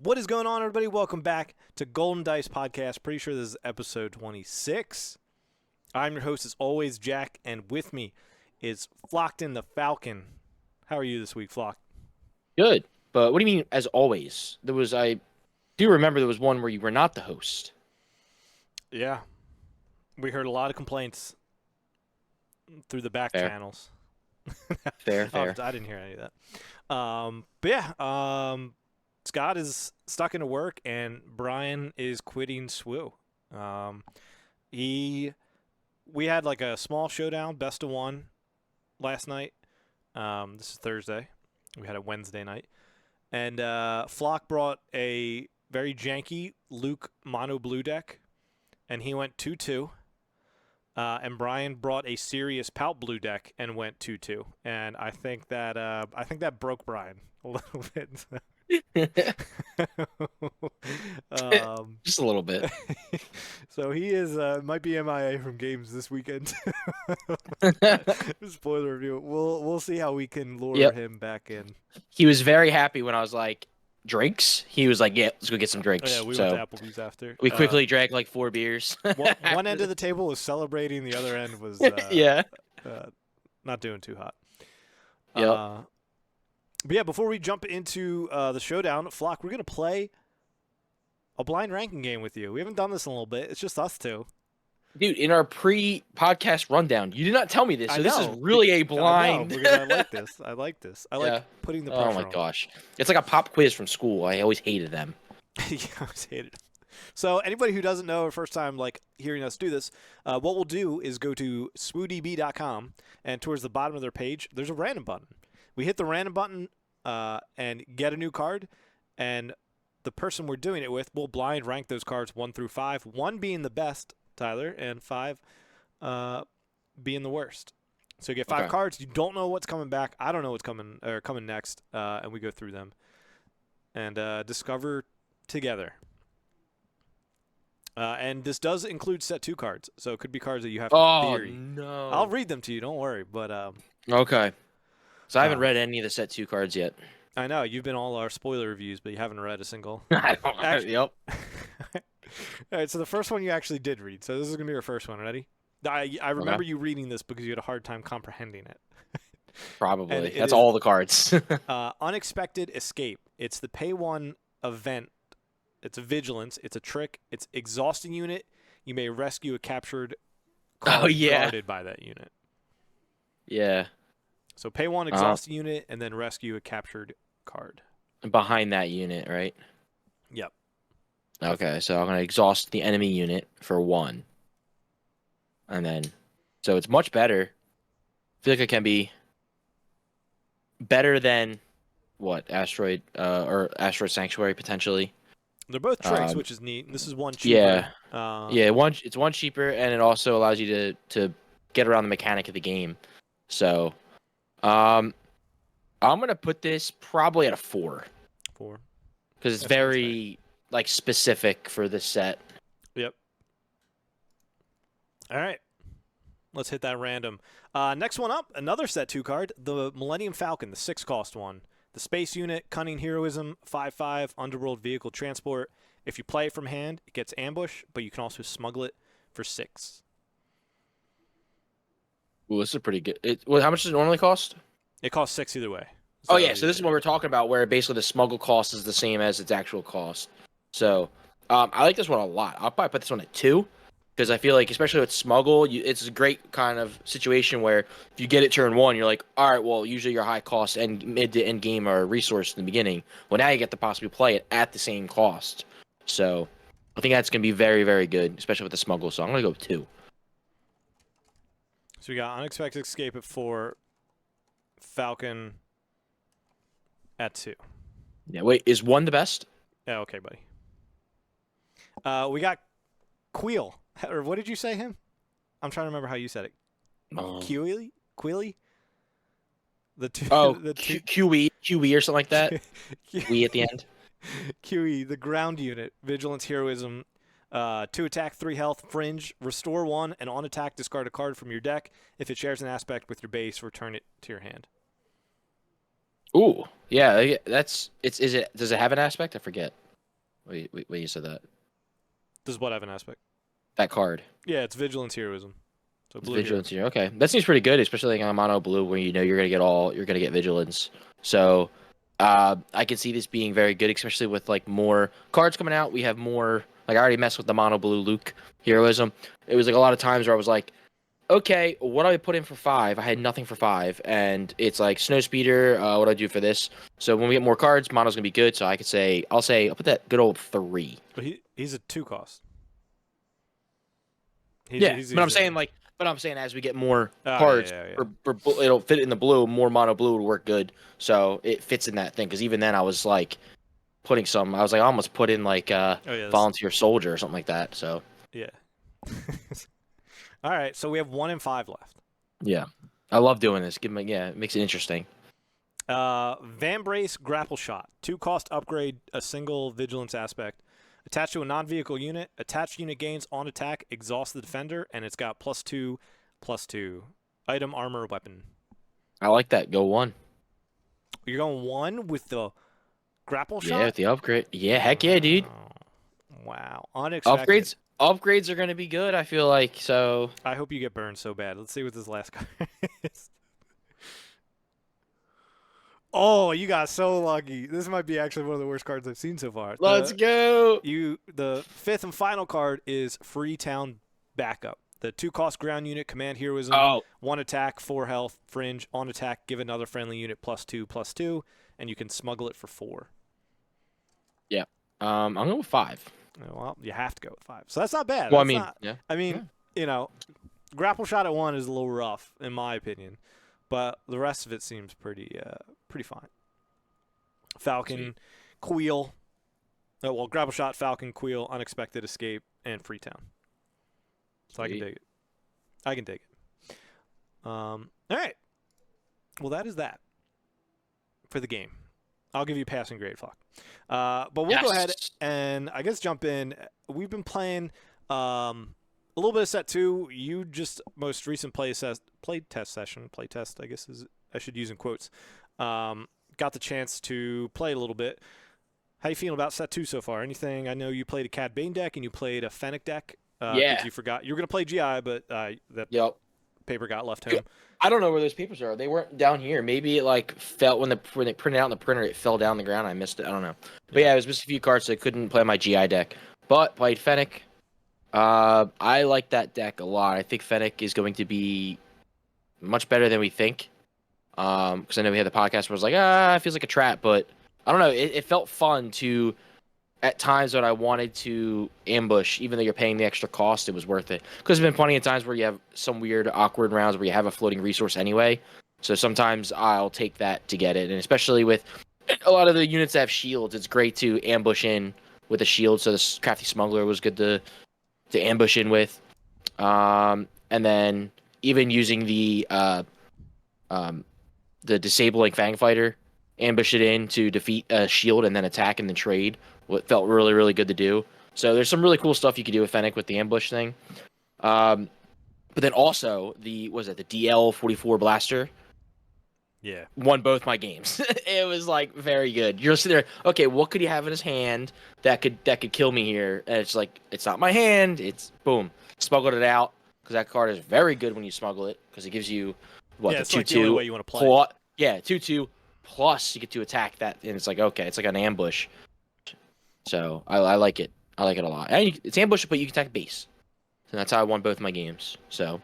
What is going on, everybody? Welcome back to Golden Dice Podcast. Pretty sure this is episode 26. I'm your host, as always, Jack, and with me is Flockton the Falcon. How are you this week, Flock? Good, but what do you mean, as always? I do remember there was one where you were not the host. Yeah. We heard a lot of complaints through the back channels. Fair. I didn't hear any of that. Scott is stuck into work, and Brian is quitting SWU. We had like a small showdown, best of one, last night. This is Thursday. We had a Wednesday night. And Flock brought a very janky Luke mono blue deck, and he went 2-2. And Brian brought a serious Pout blue deck and went 2-2. And I think that broke Brian a little bit. Just a little bit. So he is might be MIA from games this weekend. Spoiler review. We'll see how we can lure him back in. He was very happy when I was like, drinks? He was like, yeah, let's go get some drinks. Oh, yeah, we went to Applebee's after. We quickly drank like 4 beers. One end of the table was celebrating, the other end was not doing too hot. But yeah, before we jump into the showdown, Flock, we're going to play a blind ranking game with you. We haven't done this in a little bit. It's just us two. Dude, in our pre-podcast rundown, you did not tell me this, so this is really a blind. I like this. I like putting the pressure on. Oh my gosh. It's like a pop quiz from school. I always hated them. Yeah, I always hated them. So anybody who doesn't know, or first time like hearing us do this, what we'll do is go to swoodb.com, and towards the bottom of their page, there's a random button. We hit the random button and get a new card, and the person we're doing it with will blind rank those cards 1 through 5, 1 being the best, Tyler, and 5 being the worst. So you get 5 cards. You don't know what's coming back. I don't know what's coming next, and we go through them and discover together. And this does include set 2 cards, so it could be cards that you have to theory. No. I'll read them to you. Don't worry. But okay. So I haven't read any of the set 2 cards yet. I know you've been all our spoiler reviews, but you haven't read a single. I don't. Yep. All right, so the first one you actually did read. So this is gonna be your first one. Ready? I remember you reading this because you had a hard time comprehending it. Probably. That's all the cards. Unexpected Escape. It's the pay 1 event. It's a vigilance. It's a trick. It's exhausting unit. You may rescue a captured card guarded by that unit. Yeah. So pay 1 exhausting unit and then rescue a captured card. Behind that unit, right? Yep. Okay, so I'm going to exhaust the enemy unit for 1. And then, so it's much better. I feel like it can be better than, what, Asteroid Sanctuary, potentially. They're both tricks, which is neat. This is 1 cheaper. It's 1 cheaper, and it also allows you to get around the mechanic of the game. So, I'm going to put this probably at a 4. 4. Because it's very like specific for this set. Yep. All right. Let's hit that random. Next one up, another set 2 card, the Millennium Falcon, the 6-cost one. The space unit, cunning heroism, 5/5, underworld vehicle transport. If you play it from hand, it gets ambush, but you can also smuggle it for 6. Well, this is pretty good. How much does it normally cost? It costs 6 either way. So so this is what we're talking about, where basically the smuggle cost is the same as its actual cost. So, I like this one a lot. I'll probably put this one at 2, because I feel like, especially with smuggle, it's a great kind of situation where if you get it turn 1, you're like, all right, well, usually your high cost and mid to end game are a resource in the beginning. Well, now you get to possibly play it at the same cost. So, I think that's going to be very, very good, especially with the smuggle. So, I'm going to go with 2. So we got Unexpected Escape at 4, Falcon at 2. Yeah, wait, is 1 the best? Yeah, okay, buddy. We got Queel. Or what did you say him? I'm trying to remember how you said it. Queely? The two. QE or something like that. We at the end. QE, the ground unit, vigilance, heroism, 2 attack, 3 health, fringe, restore 1, and on attack discard a card from your deck. If it shares an aspect with your base, return it to your hand. Ooh, yeah, that's Does it have an aspect? I forget. When you said that. Does what have an aspect? That card. Yeah, it's vigilance heroism. So It's blue hero. vigilance here. Okay, that seems pretty good, especially like on mono blue, where you know you're gonna get vigilance. So, I can see this being very good, especially with like more cards coming out. We have more. Like I already messed with the mono blue Luke heroism. It was like a lot of times where I was like, okay, what do I put in for 5? I had nothing for 5, and it's like snow speeder. What do I do for this? So when we get more cards, mono's gonna be good. So I could say, I'll put that good old 3. But he's a 2 cost. Yeah, He's but I'm easy. saying like, as we get more Oh, cards, yeah. it'll fit in the blue. More mono blue would work good, so it fits in that thing. Because even then, I was like putting some. I was like, I almost put in like Oh, yeah. volunteer soldier or something like that. So Yeah. All right, so we have 1 and 5 left. yeah, I love doing this. It makes it interesting. Van Brace Grapple Shot. 2 cost upgrade, a single vigilance aspect. Attached to a non-vehicle unit. Attached unit gains on attack, exhaust the defender, and it's got +2/+2. Item, armor, weapon. I like that. Go 1. You're going 1 with the grapple shot? Yeah, with the upgrade. Yeah, heck yeah, dude. Wow. Unexpected. Upgrades are gonna be good. I feel like so. I hope you get burned so bad. Let's see what this last card is. Oh, you got so lucky. This might be actually one of the worst cards I've seen so far. Let's go. The 5th and final card is Freetown Backup. The 2 cost ground unit, command heroism, Oh, 1 attack, 4 health, fringe, on attack, give another friendly unit +2/+2, and you can smuggle it for 4. yeah. I'm going with 5. Well, you have to go with 5. So that's not bad. Well, That's not, yeah. I mean, Yeah. you know, grapple shot at 1 is a little rough, in my opinion. But the rest of it seems pretty fine. Falcon, Sweet. Queel. Oh, well, grapple shot, Falcon, Queel, unexpected escape, and Freetown. So I can dig it. I can dig it. All right. Well, that is that for the game. I'll give you passing grade, fuck. But we'll go ahead and I guess jump in. We've been playing a little bit of set 2. You just most recent playtest session. Playtest, I guess I should use in quotes. Got the chance to play a little bit. How you feeling about set 2 so far? Anything? I know you played a Cad Bane deck and you played a Fennec deck. Yeah. You forgot you were gonna play GI, but that Yep. paper got left home. I don't know where those papers are. They weren't down here. Maybe it like fell when they printed out in the printer. It fell down the ground. I missed it. I don't know. But yeah, I was missing a few cards, so I couldn't play my GI deck. But played Fennec. I like that deck a lot. I think Fennec is going to be much better than we think. Because I know we had the podcast where I was like, it feels like a trap, but I don't know. It felt fun to. At times when I wanted to ambush, even though you're paying the extra cost, it was worth it. Because there's been plenty of times where you have some weird, awkward rounds where you have a floating resource anyway. So sometimes I'll take that to get it. And especially with a lot of the units that have shields, it's great to ambush in with a shield. So this Crafty Smuggler was good to ambush in with. And then even using the disabling Fang Fighter, ambush it in to defeat a shield and then attack and then trade. What felt really, really good to do. So there's some really cool stuff you could do with Fennec with the ambush thing. But then also the DL 44 blaster. Yeah. Won both my games. It was like very good. You're sitting there, okay, what could he have in his hand that could kill me here? And it's like, it's not my hand. It's boom. Smuggled it out. Because that card is very good when you smuggle it. Because it gives you the it's 2/2. like the only way you want to play. 2/2 plus you get to attack that, and it's like, okay, it's like an ambush. So I like it. I like it a lot. And it's ambush, but you can attack base. And that's how I won both my games. So,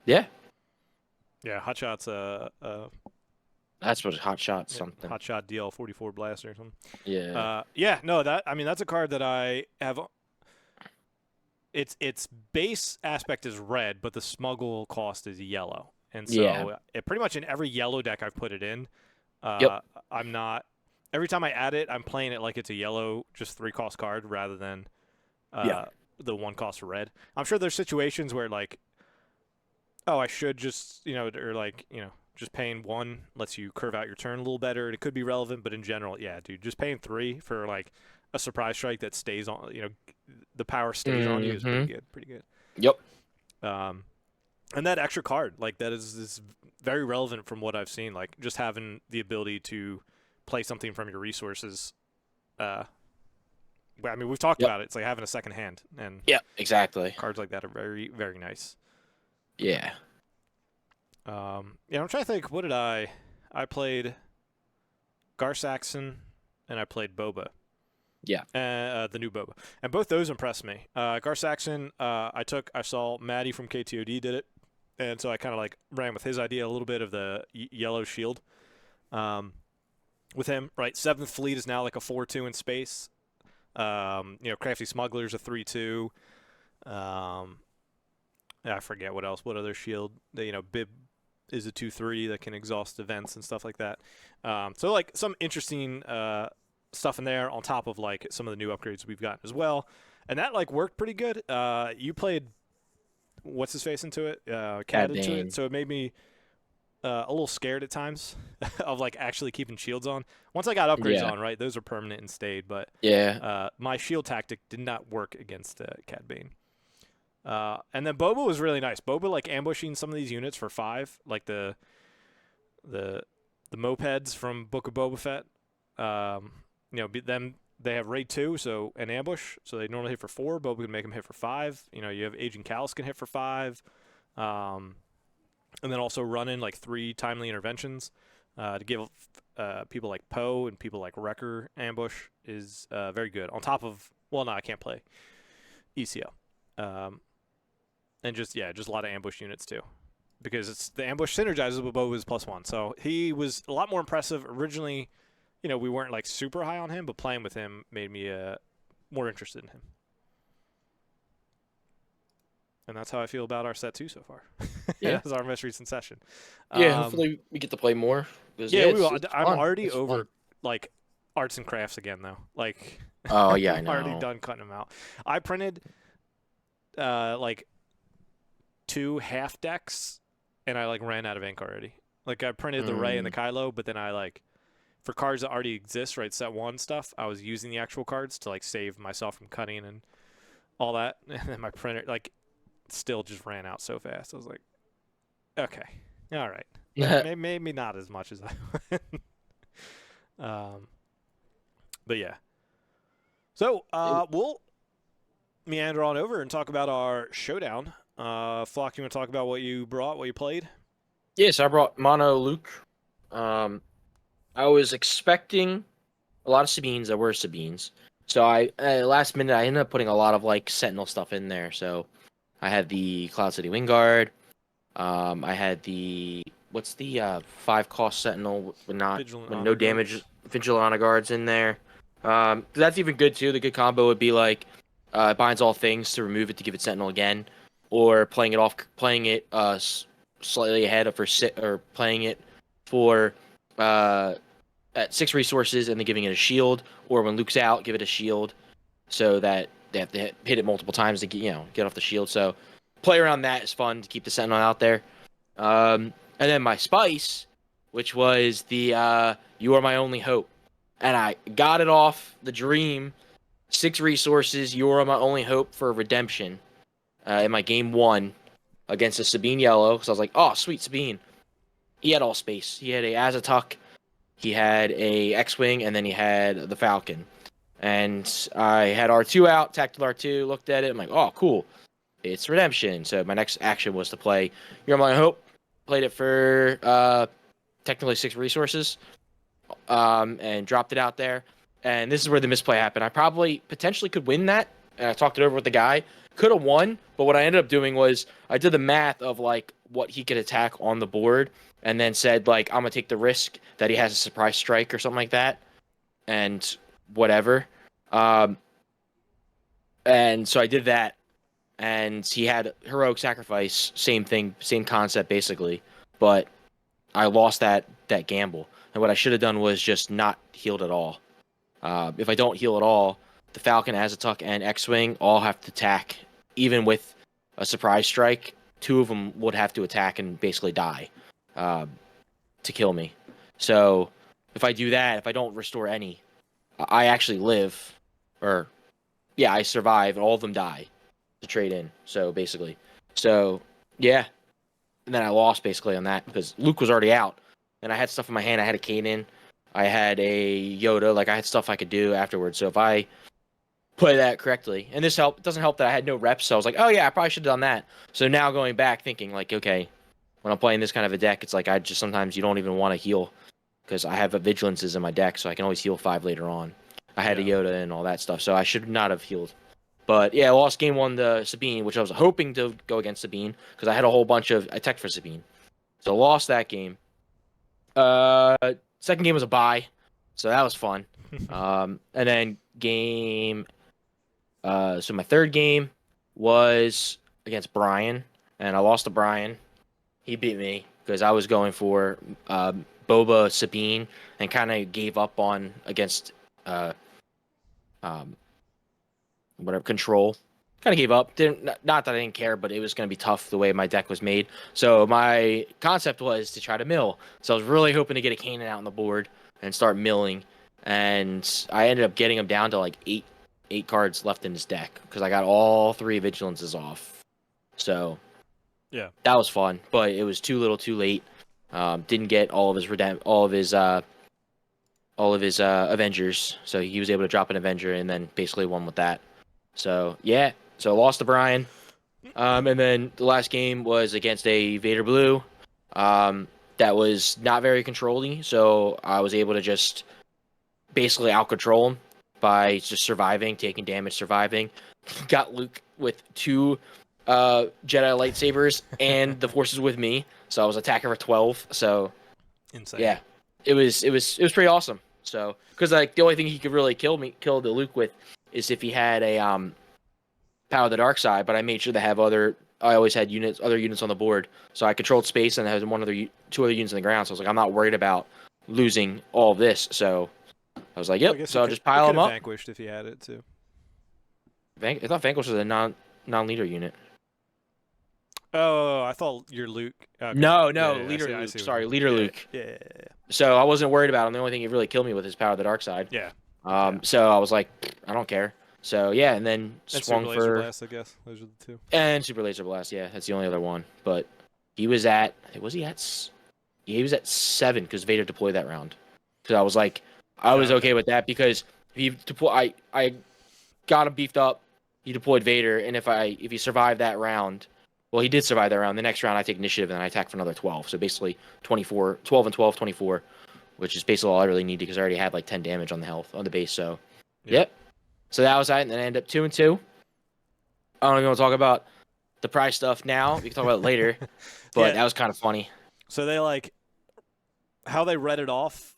yeah. Yeah, Hotshot's That's what Hot Shot something. Hotshot DL 44 blaster or something. Yeah. No, that's a card that I have. Its base aspect is red, but the smuggle cost is yellow, and so pretty much in every yellow deck I've put it in. I'm not. Every time I add it, I'm playing it like it's a yellow, just 3-cost card rather than the 1-cost red. I'm sure there's situations where like, I should just just paying 1 lets you curve out your turn a little better. It could be relevant, but in general, yeah, dude, just paying 3 for like a surprise strike that stays on, the power stays on you is pretty good. Pretty good. Yep. And that extra card, like that is very relevant from what I've seen. Like just having the ability to play something from your resources, I mean, we've talked Yep. about it. It's like having a second hand, and Yep. Exactly. cards like that are very, very nice. Yeah. Yeah, I'm trying to think. What did I? I played Gar Saxon, and I played Boba. Yeah. The new Boba, and both those impressed me. Gar Saxon, I saw Maddie from KTOD did it, and so I kind of like ran with his idea a little bit of the yellow shield. With him, right? Seventh Fleet is now like a 4-2 in space. Crafty Smuggler's a 3-2. I forget what else. What other shield? Bib is a 2-3 that can exhaust events and stuff like that. So like some interesting stuff in there on top of like some of the new upgrades we've gotten as well, and that like worked pretty good. You played what's his face into it, Cat into Bane. it, so it made me a little scared at times of like actually keeping shields on. Once I got upgrades Yeah. on, right, those are permanent and stayed, but Yeah. my shield tactic did not work against Cad Bane. And then Boba was really nice. Boba like ambushing some of these units for 5, like the mopeds from Book of Boba Fett. Them they have raid 2, so an ambush, so they normally hit for 4. Boba can make them hit for 5. You have Agent Callus can hit for 5. And then also running like 3 timely interventions to give people like Poe and people like Wrecker ambush is very good. On top of, well, no, I can't play ECO. And just a lot of ambush units too, because the ambush synergizes with Boba's +1. So he was a lot more impressive. Originally, we weren't like super high on him, but playing with him made me more interested in him. And that's how I feel about our set 2 so far. Yeah. That's our most recent session. Yeah. Hopefully we get to play more. Yeah, we will. It's I'm fun. already It's over fun. like arts and crafts again though. Like, Oh yeah, I I'm already know. done cutting them out. I printed like 2 half decks, and I like ran out of ink already. Like I printed the Ray and the Kylo, but then I like for cards that already exist, right? Set 1 stuff. I was using the actual cards to like save myself from cutting and all that, and then my printer like still just ran out so fast. I was like, okay, all right, maybe not as much as I. But yeah. So we'll meander on over and talk about our showdown. Flock, you want to talk about what you brought, what you played? Yes, I brought Mono Luke. I was expecting a lot of Sabines. There were Sabines. So I last minute I ended up putting a lot of like Sentinel stuff in there. So I had the Cloud City Wingguard. I had the what's the 5-cost Sentinel with Vigilant no Honor damage Guards. Vigilant Honor Guards in there. That's even good too. The good combo would be like it binds all things to remove it to give it Sentinel again, or playing it slightly ahead of or playing it for at 6 resources and then giving it a shield, or when Luke's out, give it a shield, so that they have to hit it multiple times to get off the shield. So play around that is fun to keep the Sentinel out there. And then my spice, which was the You Are My Only Hope, and I got it off the Dream. 6 resources, You Are My Only Hope for redemption in my game 1 against a Sabine Yellow. So I was like, oh, sweet Sabine. He had all space. He had a Azatec, he had a X-Wing, and then he had the Falcon. And I had R2 out, attacked with R2, looked at it, I'm like, oh, cool. It's redemption. So my next action was to play You're My Hope. Played it for technically 6 resources, and dropped it out there. And this is where the misplay happened. I probably potentially could win that. And I talked it over with the guy. Could have won, but what I ended up doing was I did the math of like what he could attack on the board, and then said like I'm gonna take the risk that he has a surprise strike or something like that, and whatever. And so I did that, and he had heroic sacrifice, same thing, same concept basically, but I lost that gamble. And what I should have done was just not healed at all. If I don't heal at all, the Falcon, Azatec, and X-Wing all have to attack. Even with a surprise strike, 2 of them would have to attack and basically die to kill me. So if I do that, if I don't restore any, I actually live. Or, yeah, I survive, and all of them die to trade in. So, basically. So, yeah. And then I lost, basically, on that, because Luke was already out. And I had stuff in my hand. I had a Kanan. I had a Yoda. Like, I had stuff I could do afterwards. So if I play that correctly. And this help doesn't help that I had no reps, so I was like, oh yeah, I probably should have done that. So now going back thinking like, okay, when I'm playing this kind of a deck, it's like I just sometimes you don't even want to heal because I have a Vigilances in my deck, so I can always heal 5 later on. I had a Yoda and all that stuff, so I should not have healed. But yeah, I lost game 1 to Sabine, which I was hoping to go against Sabine because I had a whole bunch of I teched for Sabine. So lost that game. Second game was a bye, so that was fun. And then so my third game was against Brian, and I lost to Brian. He beat me because I was going for Boba Sabine and kind of gave up on against whatever control. Kind of gave up. Not that I didn't care, but it was going to be tough the way my deck was made. So my concept was to try to mill. So I was really hoping to get a Kanan out on the board and start milling. And I ended up getting him down to like eight cards left in his deck because I got all 3 Vigilances off. So yeah, that was fun, but it was too little, too late. Didn't get all of his Avengers, so he was able to drop an Avenger and then basically won with that. So yeah, so I lost to Brian, and then the last game was against a Vader Blue. That was not very controlling, so I was able to just basically out control him by just surviving, taking damage, surviving. Got Luke with 2 Jedi lightsabers and the forces with me, so I was attacking for 12. So insane. Yeah, it was pretty awesome. So because like the only thing he could really kill the Luke with is if he had a Power of the Dark Side, but I made sure to have I always had other units on the board, so I controlled space and I had 2 other units on the ground. So I was like, I'm not worried about losing all of this. So I was like, yep. Well, so I'll just pile them up. Vanquished if he had it too. I thought Vanquish was a non-leader unit. Oh, I thought your Luke. No, yeah, leader I Luke. see Sorry, leader Luke. Yeah. So I wasn't worried about him. The only thing he really killed me with is Power of the Dark Side. Yeah. So I was like, I don't care. So yeah, and then swung Super for Laser Blast, I guess. Those are the 2. and Super Laser Blast. Yeah, that's the only other one. But he was at he was at 7 because Vader deployed that round. So I was like, I was okay with that because I got him beefed up. He deployed Vader, and if he survived that round, well, he did survive that round. The next round, I take initiative, and I attack for another 12. So basically 24, 12 and 12, 24, which is basically all I really needed because I already had like 10 damage on the base. So, yep. So that was that, and then I ended up 2-2. I don't even want to talk about the prize stuff now. We can talk about it later, but that was kind of funny. So they how they read it off.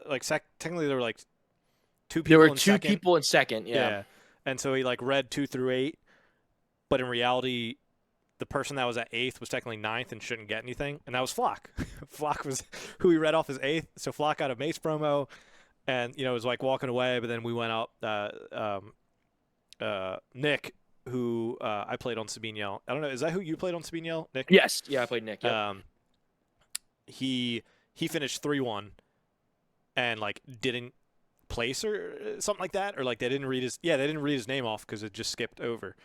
Like technically, there were like 2 people. There were 2 people in second. Yeah. And so he read 2 through 8, but in reality, the person that was at 8th was technically 9th and shouldn't get anything, and that was Flock. Flock was who he read off as 8th. So Flock got a Mace promo. And, was walking away, but then we went up. Nick, who I played on Sabine Yell. I don't know. Is that who you played on Sabine Yell, Nick? Yes. Yeah, I played Nick. Yep. He finished 3-1 and, didn't place or something like that. Or, they didn't read his name off because it just skipped over.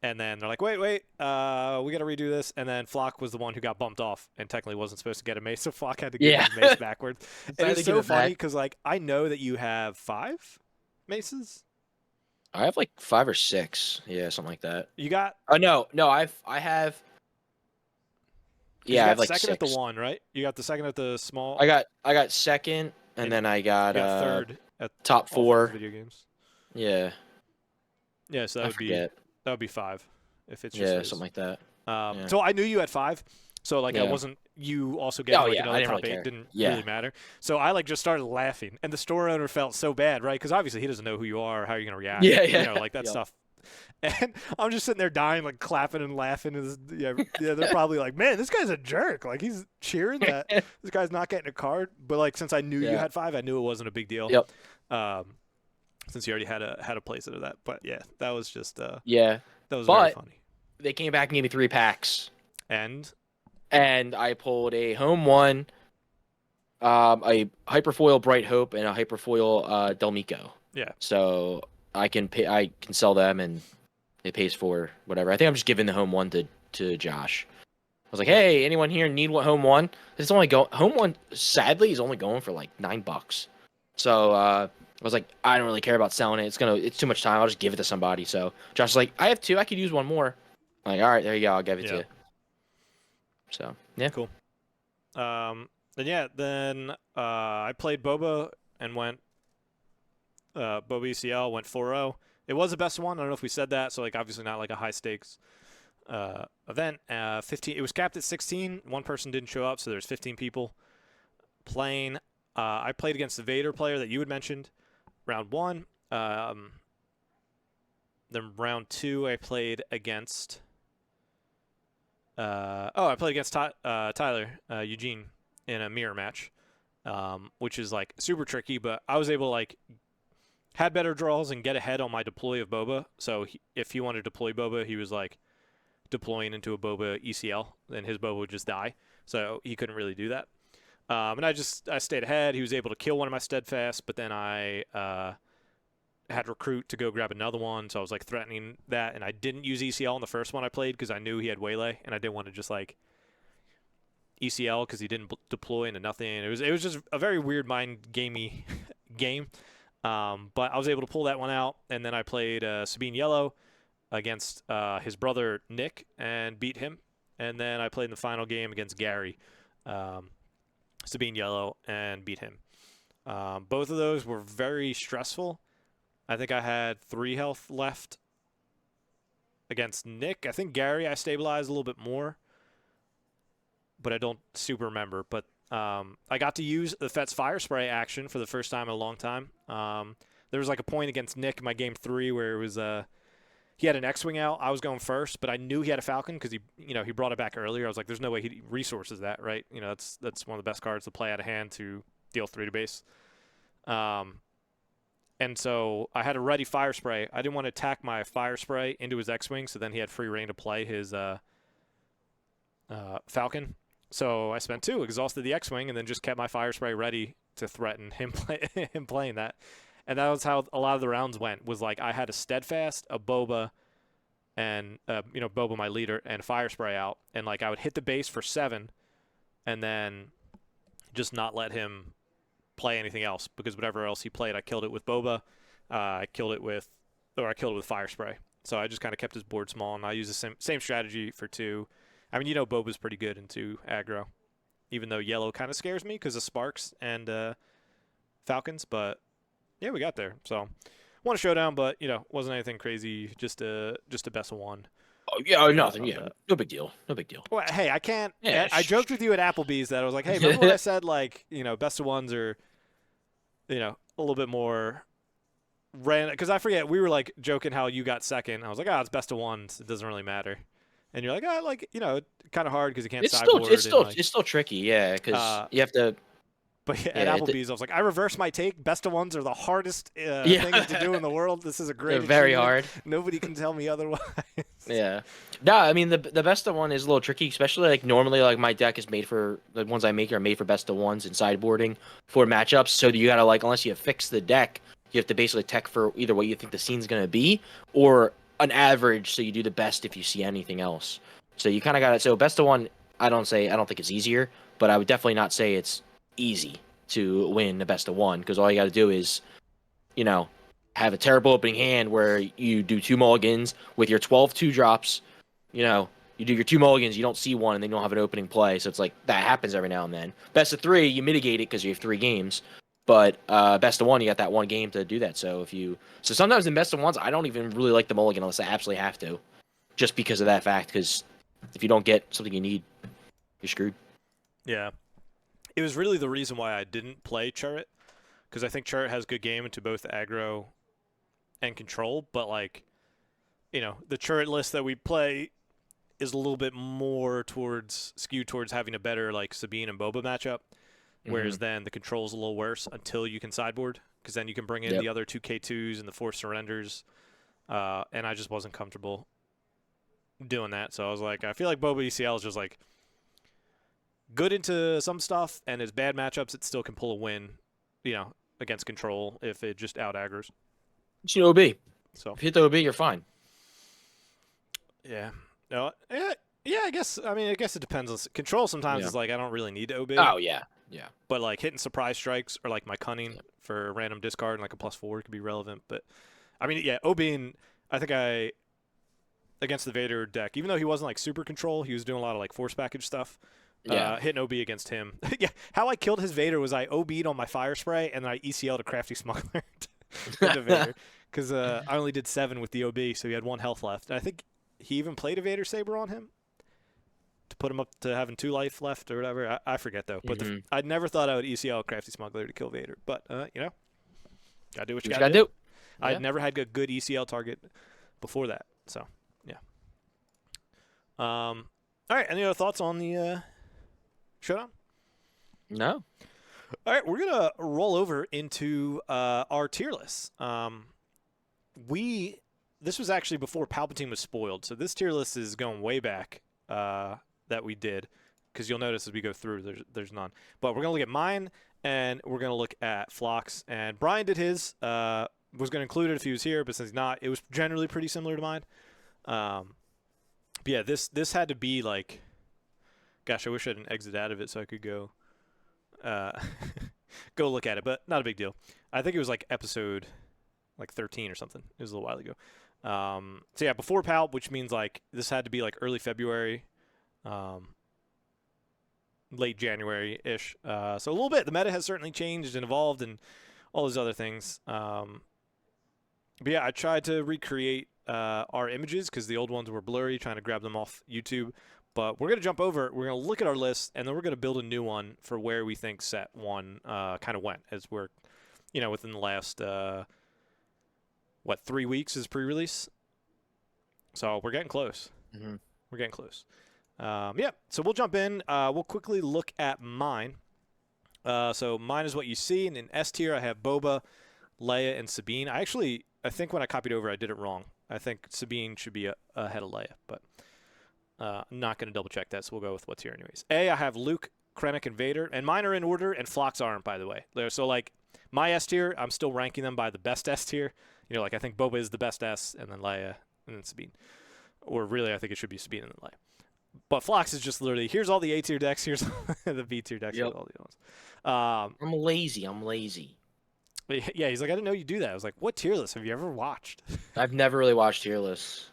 And then they're like, wait, we got to redo this. And then Flock was the one who got bumped off and technically wasn't supposed to get a mace, so Flock had to give his mace backwards. And it's so funny because, I know that you have 5 maces. I have 5 or 6. Yeah, something like that. You got? No, I have. Yeah, I have second 6. at the 1, right? You got the second at the small. I got second, and then I got third at top 4 video games. Yeah. Yeah, so that would be 5 if it's just something like that. So I knew you had 5. So I wasn't you also getting another top 8 didn't really matter. So I just started laughing, and the store owner felt so bad, right? Because obviously he doesn't know who you are or how you're gonna react. That stuff. And I'm just sitting there dying, clapping and laughing. They're probably like, man, this guy's a jerk. He's cheering that this guy's not getting a card. But since I knew you had 5, I knew it wasn't a big deal. Yep. Since you already had a place of that. But yeah, that was just that was very funny. They came back and gave me 3 packs. And I pulled a home 1, a Hyperfoil Bright Hope, and a Hyperfoil Delmico. Yeah. So I can sell them, and it pays for whatever. I think I'm just giving the home 1 to Josh. I was like, hey, anyone here need what home 1? It's only home 1. Sadly, is only going for $9. So I was like, I don't really care about selling it. It's too much time. I'll just give it to somebody. So Josh was like, I have 2. I could use 1 more. I'm like, all right, there you go. I'll give it to Yeah. you. So yeah. Cool. Then I played Boba and went Boba ECL went 4-0. It was the best one. I don't know if we said that. So like obviously not like a high stakes event. 15. It was capped at 16. One person didn't show up, so there's 15 people playing. I played against the Vader player that you had mentioned, round 1. Then round 2, I played against. I played against Tyler Eugene in a mirror match, which is like super tricky. But I was able to like had better draws and get ahead on my deploy of Boba. So if he wanted to deploy Boba, he was like deploying into a Boba ECL, and his Boba would just die. So he couldn't really do that. And I stayed ahead. He was able to kill one of my steadfast, but then I had recruit to go grab another one, so I was like threatening that, and I didn't use ECL in the first one I played because I knew he had waylay, and I didn't want to just like ECL because he didn't deploy into nothing. It was just a very weird mind gamey game, but I was able to pull that one out, and then I played Sabine Yellow against his brother Nick and beat him, and then I played in the final game against Gary, Sabine Yellow, and beat him. Both of those were very stressful. I think I had 3 health left against Nick. I think Gary I stabilized a little bit more, but I don't super remember. But I got to use the Fet's Fire Spray action for the first time in a long time. There was like a point against Nick in my game 3 where it was he had an X-Wing out. I was going first, but I knew he had a Falcon because he brought it back earlier. I was like, there's no way he resources that, right? That's one of the best cards to play out of hand to deal 3 to base. And so I had a ready Fire Spray. I didn't want to attack my Fire Spray into his X-Wing, so then he had free reign to play his Falcon. So I spent 2, exhausted the X-Wing, and then just kept my Fire Spray ready to threaten him playing that. And that was how a lot of the rounds went, was like I had a Steadfast, a Boba, and Boba my leader, and Fire Spray out. And like I would hit the base for 7, and then just not let him play anything else, because whatever else he played, I killed it with Boba. I killed it with Fire Spray. So I just kind of kept his board small, and I used the same strategy for 2. I mean, Boba's pretty good in 2 aggro, even though yellow kind of scares me because of Sparks and Falcons. But yeah, we got there. So won a showdown, but wasn't anything crazy. Just a best of 1. Oh yeah, nothing. Yeah, no big deal. No big deal. Well, hey, I can't. Yeah, I joked with you at Applebee's that I was like, hey, remember when I said like best of 1s are a little bit more random, because I forget, we were like joking how you got second. I was like, it's best of 1s, it doesn't really matter. And you're like, kind of hard because you can't sideboard. It's still tricky, yeah, because you have to. But at Applebee's, I was like, I reversed my take. Best of 1s are the hardest things to do in the world. This is a great. They're very hard. Nobody can tell me otherwise. Yeah. No, I mean the best of 1 is a little tricky, especially like normally like my deck is made for the ones I make are made for best of 1s and sideboarding for matchups. So you gotta like, unless you fix the deck, you have to basically tech for either what you think the scene's gonna be or an average. So you do the best if you see anything else. So you kind of got it. So best of 1, I don't think it's easier, but I would definitely not say it's easy to win the best of 1, because all you got to do is, have a terrible opening hand where you do 2 mulligans with your 12 2-drops. You do your 2 mulligans, you don't see one, and then you don't have an opening play. So it's like that happens every now and then. Best of 3, you mitigate it because you have 3 games. But best of 1, you got that 1 game to do that. So sometimes in best of 1s, I don't even really like the mulligan unless I absolutely have to, just because of that fact. Because if you don't get something you need, you're screwed. Yeah. It was really the reason why I didn't play Churret, because I think Churret has good game into both aggro and control, but like, the Churret list that we play is a little bit more skewed towards having a better like Sabine and Boba matchup, whereas then the control's a little worse until you can sideboard, because then you can bring in the other 2 K2s and the 4 surrenders, and I just wasn't comfortable doing that. So I was like, I feel like Boba ECL is just like good into some stuff, and as bad matchups, it still can pull a win, against control if it just out aggroes. It's an OB. So if you hit the OB, you're fine. Yeah. No. Yeah. I guess. I mean, I guess it depends on control. Sometimes it's like I don't really need to OB. Oh yeah. Yeah. But like hitting surprise strikes or like my cunning Yep. for random discard and like a +4 could be relevant. But I mean, yeah, Obin, I think I against the Vader deck, even though he wasn't like super control, he was doing a lot of like force package stuff. Yeah. Hitting OB against him. Yeah, how I killed his Vader was I OB'd on my fire spray and then I ECL'd a crafty smuggler into Vader because I only did 7 with the OB, so he had 1 health left. And I think he even played a Vader Saber on him to put him up to having 2 life left or whatever. I forget though. But I never thought I would ECL crafty smuggler to kill Vader. But you know, gotta do what you gotta do. I'd never had a good ECL target before that. So yeah. All right. Any other thoughts on the Showdown? No. All right, we're gonna roll over into our tier list. This was actually before Palpatine was spoiled, so this tier list is going way back that we did, because you'll notice as we go through, there's none. But we're gonna look at mine, and we're gonna look at Flock's, and Brian did his. Was gonna include it if he was here, but since he's not, it was generally pretty similar to mine. But yeah, this had to be like. Gosh, I wish I didn't exit out of it so I could go go look at it, but not a big deal. I think it was like episode like 13 or something. It was a little while ago. So yeah, before Palp, which means like this had to be like early February, late January-ish. So a little bit. The meta has certainly changed and evolved and all those other things. But yeah, I tried to recreate our images because the old ones were blurry, trying to grab them off YouTube. But we're going to jump over. We're going to look at our list, and then we're going to build a new one for where we think set 1 kind of went, as we're, within the last, 3 weeks is pre-release? So we're getting close. Mm-hmm. We're getting close. Yeah, so we'll jump in. We'll quickly look at mine. So mine is what you see, and in S tier I have Boba, Leia, and Sabine. I think when I copied over, I did it wrong. I think Sabine should be ahead of Leia, but... I'm not going to double check that, so we'll go with what's here anyways. I have Luke, Krennic, and Vader, and mine are in order, and Flock's aren't, by the way. So, like, my S tier, I'm still ranking them by the best S tier. Like, I think Boba is the best S, and then Leia, and then Sabine. Or really, I think it should be Sabine and then Leia. But Flock's is just literally, here's all the A tier decks, here's the B tier decks, here's all the other ones. I'm lazy. Yeah, he's like, I didn't know you do that. I was like, what tier list have you ever watched? I've never really watched tier lists.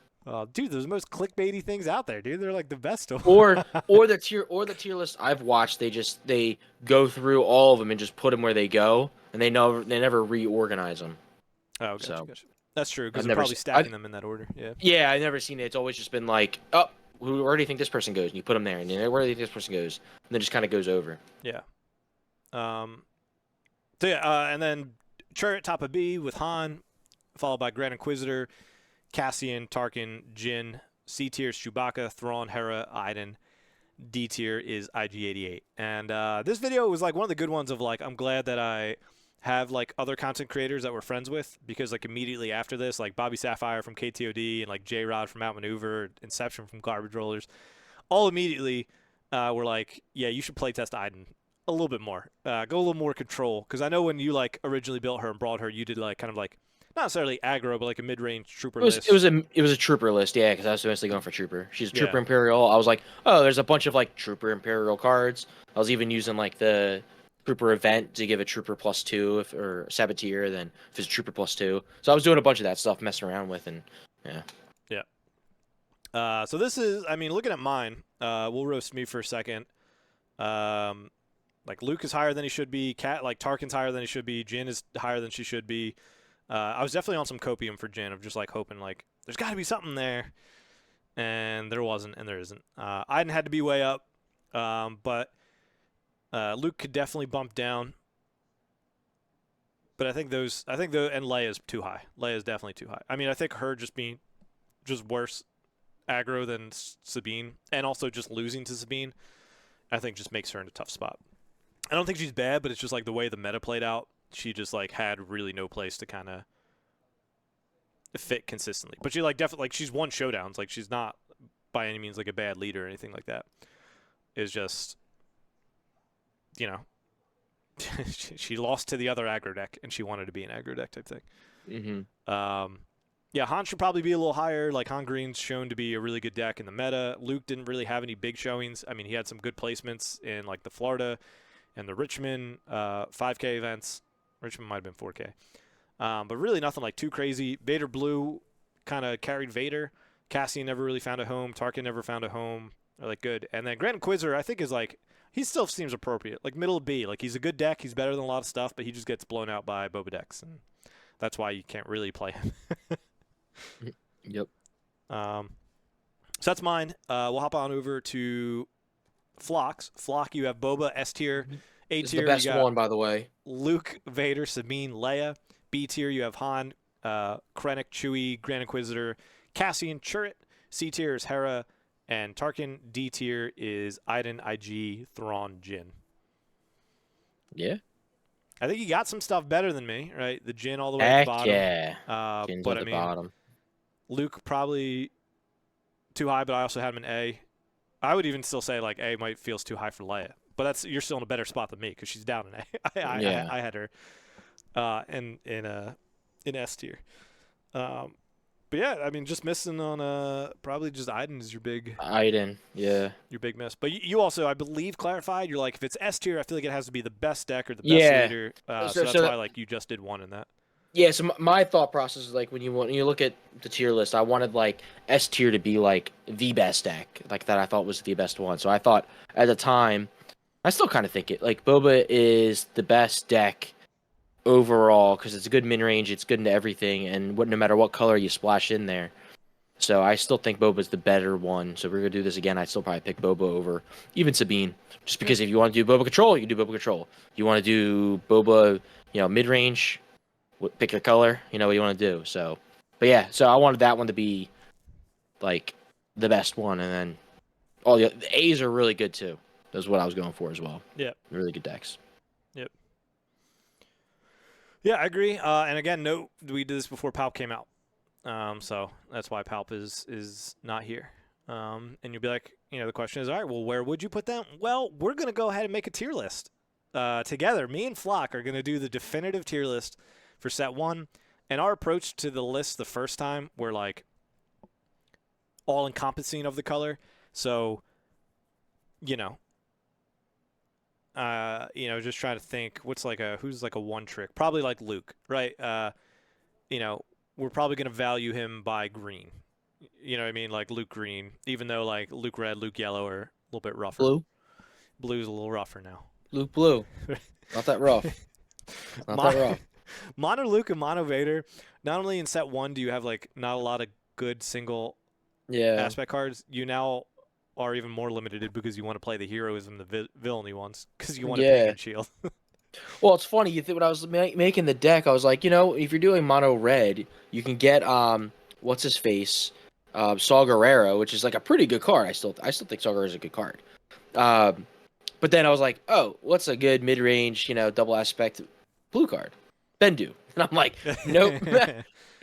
Dude, those are the most clickbaity things out there, dude. They're like the best. or the tier list I've watched. They go through all of them and just put them where they go, and they never reorganize them. Oh, gotcha. That's true because I've they're never probably stacking them in that order. Yeah. Yeah, I've never seen it. It's always just been like, oh, where do you think this person goes? And you put them there, and where do you think this person goes? And then just kind of goes over. Yeah. So yeah, and then Chariot top of B with Han, followed by Grand Inquisitor, Cassian, Tarkin, Jin. C tier is Chewbacca, Thrawn, Hera, Iden. D tier is IG-88. And this video was like one of the good ones of like, I'm glad that I have like other content creators that we're friends with, because like immediately after this, like Bobby Sapphire from KTOD and like J-Rod from Outmaneuver, Inception from Garbage Rollers, all immediately were like, yeah, you should playtest Iden a little bit more. Go a little more control. Because I know when you like originally built her and brought her, you did like kind of like, not necessarily aggro, but like a mid-range trooper list. It was a trooper list, yeah, because I was mostly going for trooper. She's a trooper Yeah. Imperial. I was like, oh, there's a bunch of like trooper Imperial cards. I was even using like the trooper event to give a trooper +2 or saboteur, then if it's a trooper +2. So I was doing a bunch of that stuff, messing around with, and yeah. Yeah. So this is, I mean, looking at mine, we'll roast me for a second. Like Luke is higher than he should be. Like Tarkin's higher than he should be. Jin is higher than she should be. I was definitely on some copium for Jin of just like hoping like there's got to be something there, and there wasn't, and there isn't. Iden had to be way up, but Luke could definitely bump down. But I think and Leia's too high. Leia's definitely too high. I mean, I think her just being just worse aggro than Sabine, and also just losing to Sabine, I think just makes her in a tough spot. I don't think she's bad, but it's just like the way the meta played out. She just like had really no place to kind of fit consistently. But she like definitely like she's won showdowns. Like she's not by any means like a bad leader or anything like that. It's just, she lost to the other aggro deck and she wanted to be an aggro deck type thing. Mm-hmm. Yeah, Han should probably be a little higher. Like Han Green's shown to be a really good deck in the meta. Luke didn't really have any big showings. I mean, he had some good placements in like the Florida and the Richmond 5K events. Richmond might have been 4K. But really nothing like too crazy. Vader Blue kind of carried Vader. Cassian never really found a home. Tarkin never found a home. They're like good. And then Grand Inquisitor, I think, is like, he still seems appropriate. Like middle of B. Like he's a good deck. He's better than a lot of stuff, but he just gets blown out by Boba decks. And that's why you can't really play him. Yep. So that's mine. We'll hop on over to Flock's. Flock, you have Boba, S tier. A It's the tier, best you got one, by the way. Luke, Vader, Sabine, Leia. B tier, you have Han, Krennic, Chewie, Grand Inquisitor, Cassian, Chirrut. C tier is Hera and Tarkin. D tier is Iden, IG, Thrawn, Jin. Yeah. I think you got some stuff better than me, right? The Jin all the way at Heck the bottom. yeah. Jin's But at I the mean, bottom. Luke probably too high, but I also had him in A. I would even still say like A might feels too high for Leia, but you're still in a better spot than me because she's down in A. I had her in S tier. But yeah, I mean, just missing on probably just Iden is your big Yeah. miss. But you also, I believe, clarified. You're like, if it's S tier, I feel like it has to be the best deck or the best Yeah. leader. So that's why like you just did one in that. Yeah, so my thought process is like when you look at the tier list, I wanted like S tier to be like the best deck, like that I thought was the best one. So I thought at the time, I still kind of think it like Boba is the best deck overall because it's a good mid range, it's good into everything, and no matter what color you splash in there. So I still think Boba's the better one. So if we're gonna do this again, I'd still probably pick Boba over even Sabine, just because if you want to do Boba Control, you can do Boba Control. You want to do Boba, mid range. Pick your color, what you want to do. So, but yeah, so I wanted that one to be like the best one, and then all the A's are really good too. That's what I was going for as well. Yeah, really good decks. Yep. Yeah, I agree. And again, note we did this before Palp came out, so that's why Palp is not here. And you'll be like, the question is, all right, well, where would you put them? Well, we're gonna go ahead and make a tier list together. Me and Flock are gonna do the definitive tier list for set 1, and our approach to the list the first time, we're like all encompassing of the color. So, just trying to think who's like a one trick, probably like Luke, right? We're probably going to value him by green. You know what I mean? Like Luke green, even though like Luke red, Luke yellow are a little bit rougher. Blue's a little rougher now. Luke blue. Not that rough. Not that rough. Mono Luke and Mono Vader, not only in set 1 do you have like not a lot of good single aspect cards, you now are even more limited because you want to play the heroism, the villainy ones, because you want to ping and shield. Well, it's funny. When I was making the deck, I was like, if you're doing Mono Red, you can get what's his face, Saw Gerrera, which is like a pretty good card. I still think Saw Gerrera is a good card. But then I was like, oh, what's a good mid range, double aspect blue card? Bendu. And I'm like, nope.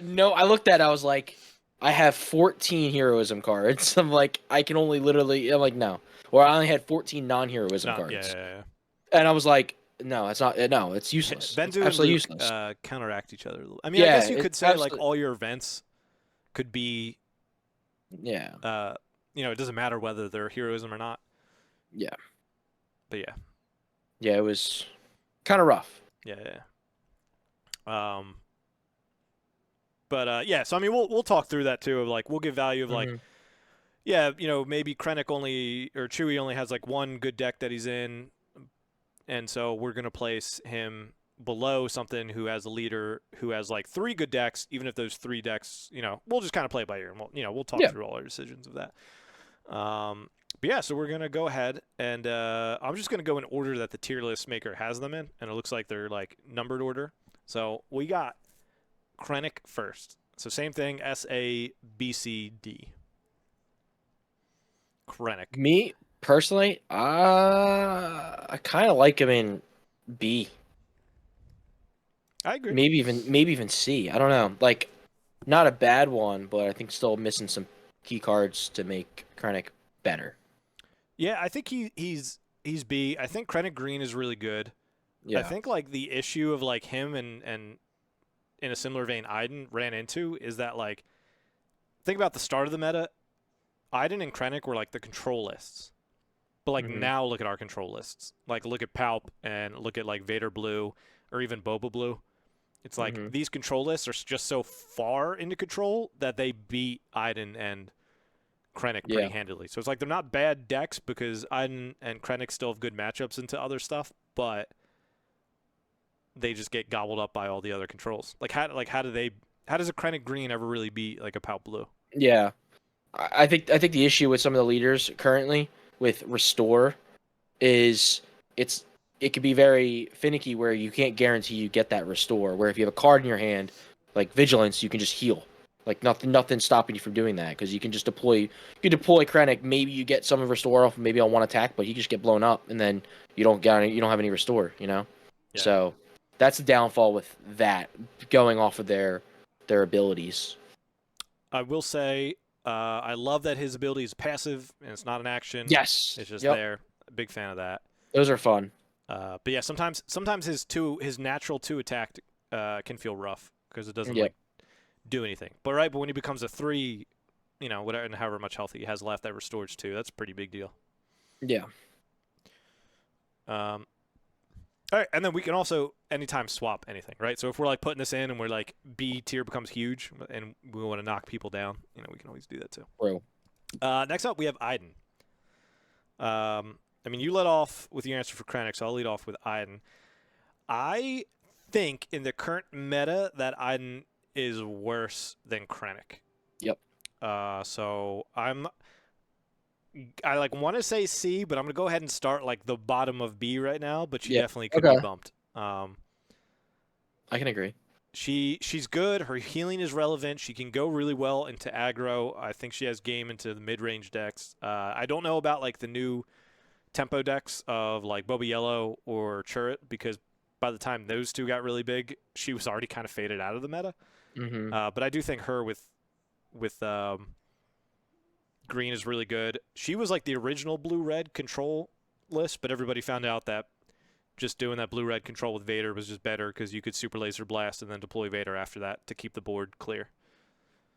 No, I looked at it, I was like, I have 14 heroism cards. I'm like, I'm like, no. Or I only had 14 non-heroism cards. Yeah. And I was like, no, it's not. No, it's useless. Bendu it's absolutely and Luke, useless. counteract each other. I mean, I guess you could say like all your events could be. Yeah. It doesn't matter whether they're heroism or not. Yeah. But yeah. Yeah, it was kind of rough. Yeah. So I mean, we'll talk through that too. Of like, we'll give value of like, maybe Krennic or Chewie only has like one good deck that he's in, and so we're gonna place him below something who has a leader who has like 3 good decks. Even if those 3 decks, we'll just kind of play it by ear, and we'll talk through all our decisions of that. But yeah, so we're gonna go ahead and I'm just gonna go in order that the tier list maker has them in, and it looks like they're like numbered order. So we got Krennic first. So same thing, S, A, B, C, D. Krennic. Me, personally, I kind of like him in B. I agree. Maybe even C. I don't know. Like, not a bad one, but I think still missing some key cards to make Krennic better. Yeah, I think he's B. I think Krennic Green is really good. Yeah. I think like the issue of like him and in a similar vein Iden ran into is that like think about the start of the meta. Iden and Krennic were like the control lists. But like Hmm. now, look at our control lists. Like look at Palp and look at like Vader Blue or even Boba Blue. It's like Hmm. these control lists are just so far into control that they beat Iden and Krennic pretty Yeah. handily. So it's like they're not bad decks because Iden and Krennic still have good matchups into other stuff, but they just get gobbled up by all the other controls. How does a Krennic green ever really beat like a Palp Blue? Yeah. I think the issue with some of the leaders currently with restore is it's it can be very finicky where you can't guarantee you get that restore. Where if you have a card in your hand, like vigilance, you can just heal. Like nothing's stopping you from doing that because you can just deploy Krennic. Maybe you get some of restore off, maybe on one attack, but he can just get blown up, and then you don't have any restore. Yeah. So that's the downfall with that going off of their abilities. I will say I love that his ability is passive and it's not an action. Yes. It's just Yep. there. Big fan of that. Those are fun. But yeah, sometimes his natural 2 attack can feel rough because it doesn't Yep. like do anything. But when he becomes a 3, whatever and however much health he has left, that restores 2. That's a pretty big deal. Yeah. All right, and then we can also anytime swap anything, right? So if we're like putting this in and we're like B tier becomes huge and we want to knock people down, we can always do that too. True. Next up, we have Iden. I mean, you led off with your answer for Krennic, so I'll lead off with Iden. I think in the current meta that Iden is worse than Krennic. Yep. So I like want to say C, but I'm gonna go ahead and start like the bottom of B right now. But she Yep. definitely could Okay. be bumped. I can agree. She's good. Her healing is relevant. She can go really well into aggro. I think she has game into the mid-range decks. I don't know about like the new tempo decks of like Boba Yellow or Churret because by the time those two got really big, she was already kind of faded out of the meta. Mm-hmm. But I do think her with green is really good. She was like the original blue-red control list, but everybody found out that just doing that blue-red control with Vader was just better because you could super laser blast and then deploy Vader after that to keep the board clear.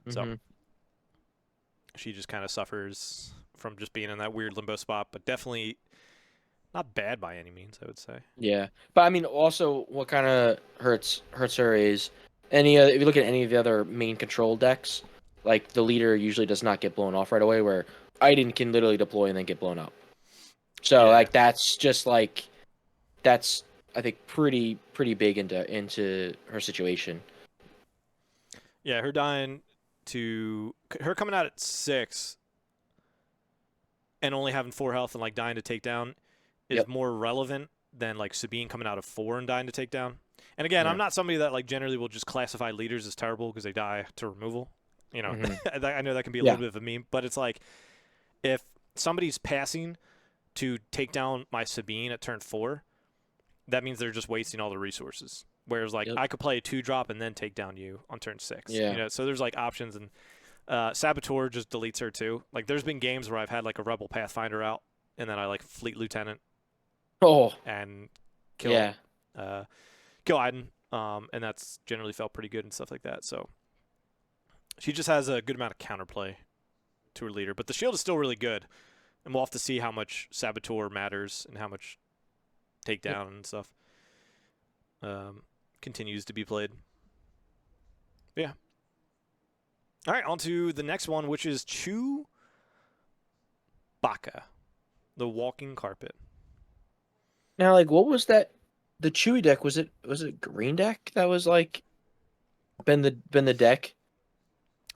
So Mm-hmm. she just kind of suffers from just being in that weird limbo spot, but definitely not bad by any means, I would say. Yeah, but I mean, also, what kind of hurts her is if you look at any of the other main control decks, like the leader usually does not get blown off right away, where Iden can literally deploy and then get blown up. So Yeah. like that's I think pretty big into her situation. Yeah, her coming out at 6 and only having 4 health and like dying to take down is Yep. more relevant than like Sabine coming out of 4 and dying to take down. And again, Yeah. I'm not somebody that like generally will just classify leaders as terrible because they die to removal. Mhm. I know that can be a Yeah. little bit of a meme, but it's like if somebody's passing to take down my Sabine at turn 4, that means they're just wasting all the resources. Whereas like Yep. I could play a 2-drop and then take down you on turn 6. Yeah. So there's like options, and Saboteur just deletes her too. Like there's been games where I've had like a Rebel Pathfinder out and then I like Fleet Lieutenant Oh, and kill yeah. kill Iden, and that's generally felt pretty good and stuff like that. So she just has a good amount of counterplay to her leader, but the shield is still really good, and we'll have to see how much Saboteur matters and how much takedown and stuff continues to be played. Yeah. All right, on to the next one, which is Chewbacca, the walking carpet. Now, like, what was that? The Chewy deck, was it green deck that was like been the deck?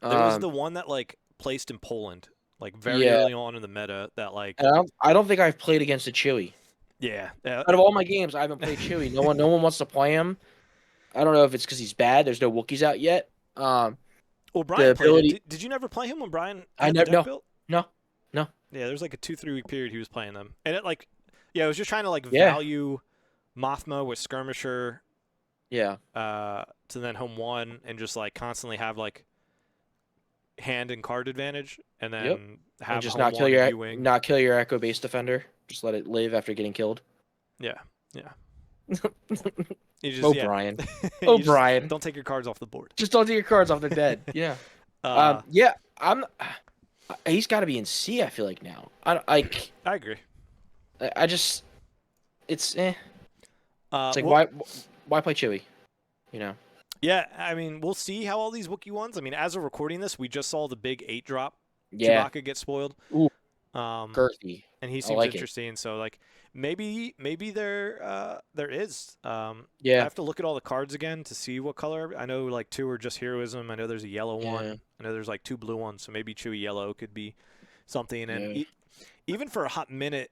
There was the one that like placed in Poland, like very Yeah. early on in the meta. That like And I don't think I've played against a Chewy. yeah, Out of all my games, I haven't played Chewy. No one wants to play him. I don't know if it's because he's bad. There's no Wookiees out yet. Well, Brian played ability- it. Did you never play him when Brian I had the never- deck no. built? No. Yeah, there was like a 2-3 week period he was playing them, and it like it was just trying to like Yeah. value Mothma with Skirmisher Yeah. to then home 1 and just like constantly have like hand and card advantage, and then Yep. have And just home not kill 1 your and U-wing. not kill your Echo base defender. Just let it live after getting killed. Yeah. You just, Oh, yeah. Brian. You Oh, just Brian. don't take your cards off the board. Just don't take your cards off. They're dead. Yeah. Yeah. He's got to be in C. I feel like now. I agree. I just it's eh. It's like Well, why play Chewie? You know? yeah, I mean, we'll see how all these Wookiee ones. I mean, as of recording this, we just saw the big 8 drop Yeah. Chewbacca get spoiled. Ooh, Um, girthy. and he I seems like it. interesting. So like maybe there is. I Yeah. have to look at all the cards again to see what color. I know like 2 are just heroism. I know there's a yellow Yeah. one. I know there's like 2 blue ones. So maybe Chewie yellow could be something. And Yeah. even for a hot minute,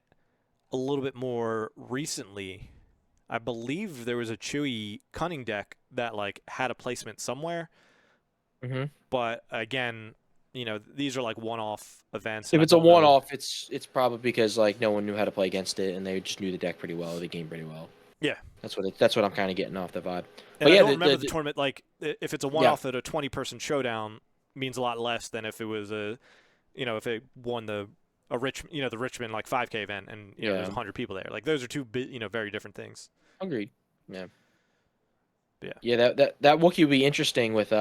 a little bit more recently, I believe there was a Chewie cunning deck that like had a placement somewhere. Mhm. But again, these are like one-off events, and If I it's a don't know. one-off, it's probably because like no one knew how to play against it, and they just knew the deck pretty well, the game pretty well. Yeah, That's what I'm kind of getting off the vibe. and But I yeah, don't remember the tournament. Like, if it's a yeah, one-off at a 20-person showdown, means a lot less than if it was if it won the Richmond like 5K event, and there's yeah, 100 people there. Like, those are two very different things. agreed. Yeah, But yeah, yeah. That Wookiee will be interesting with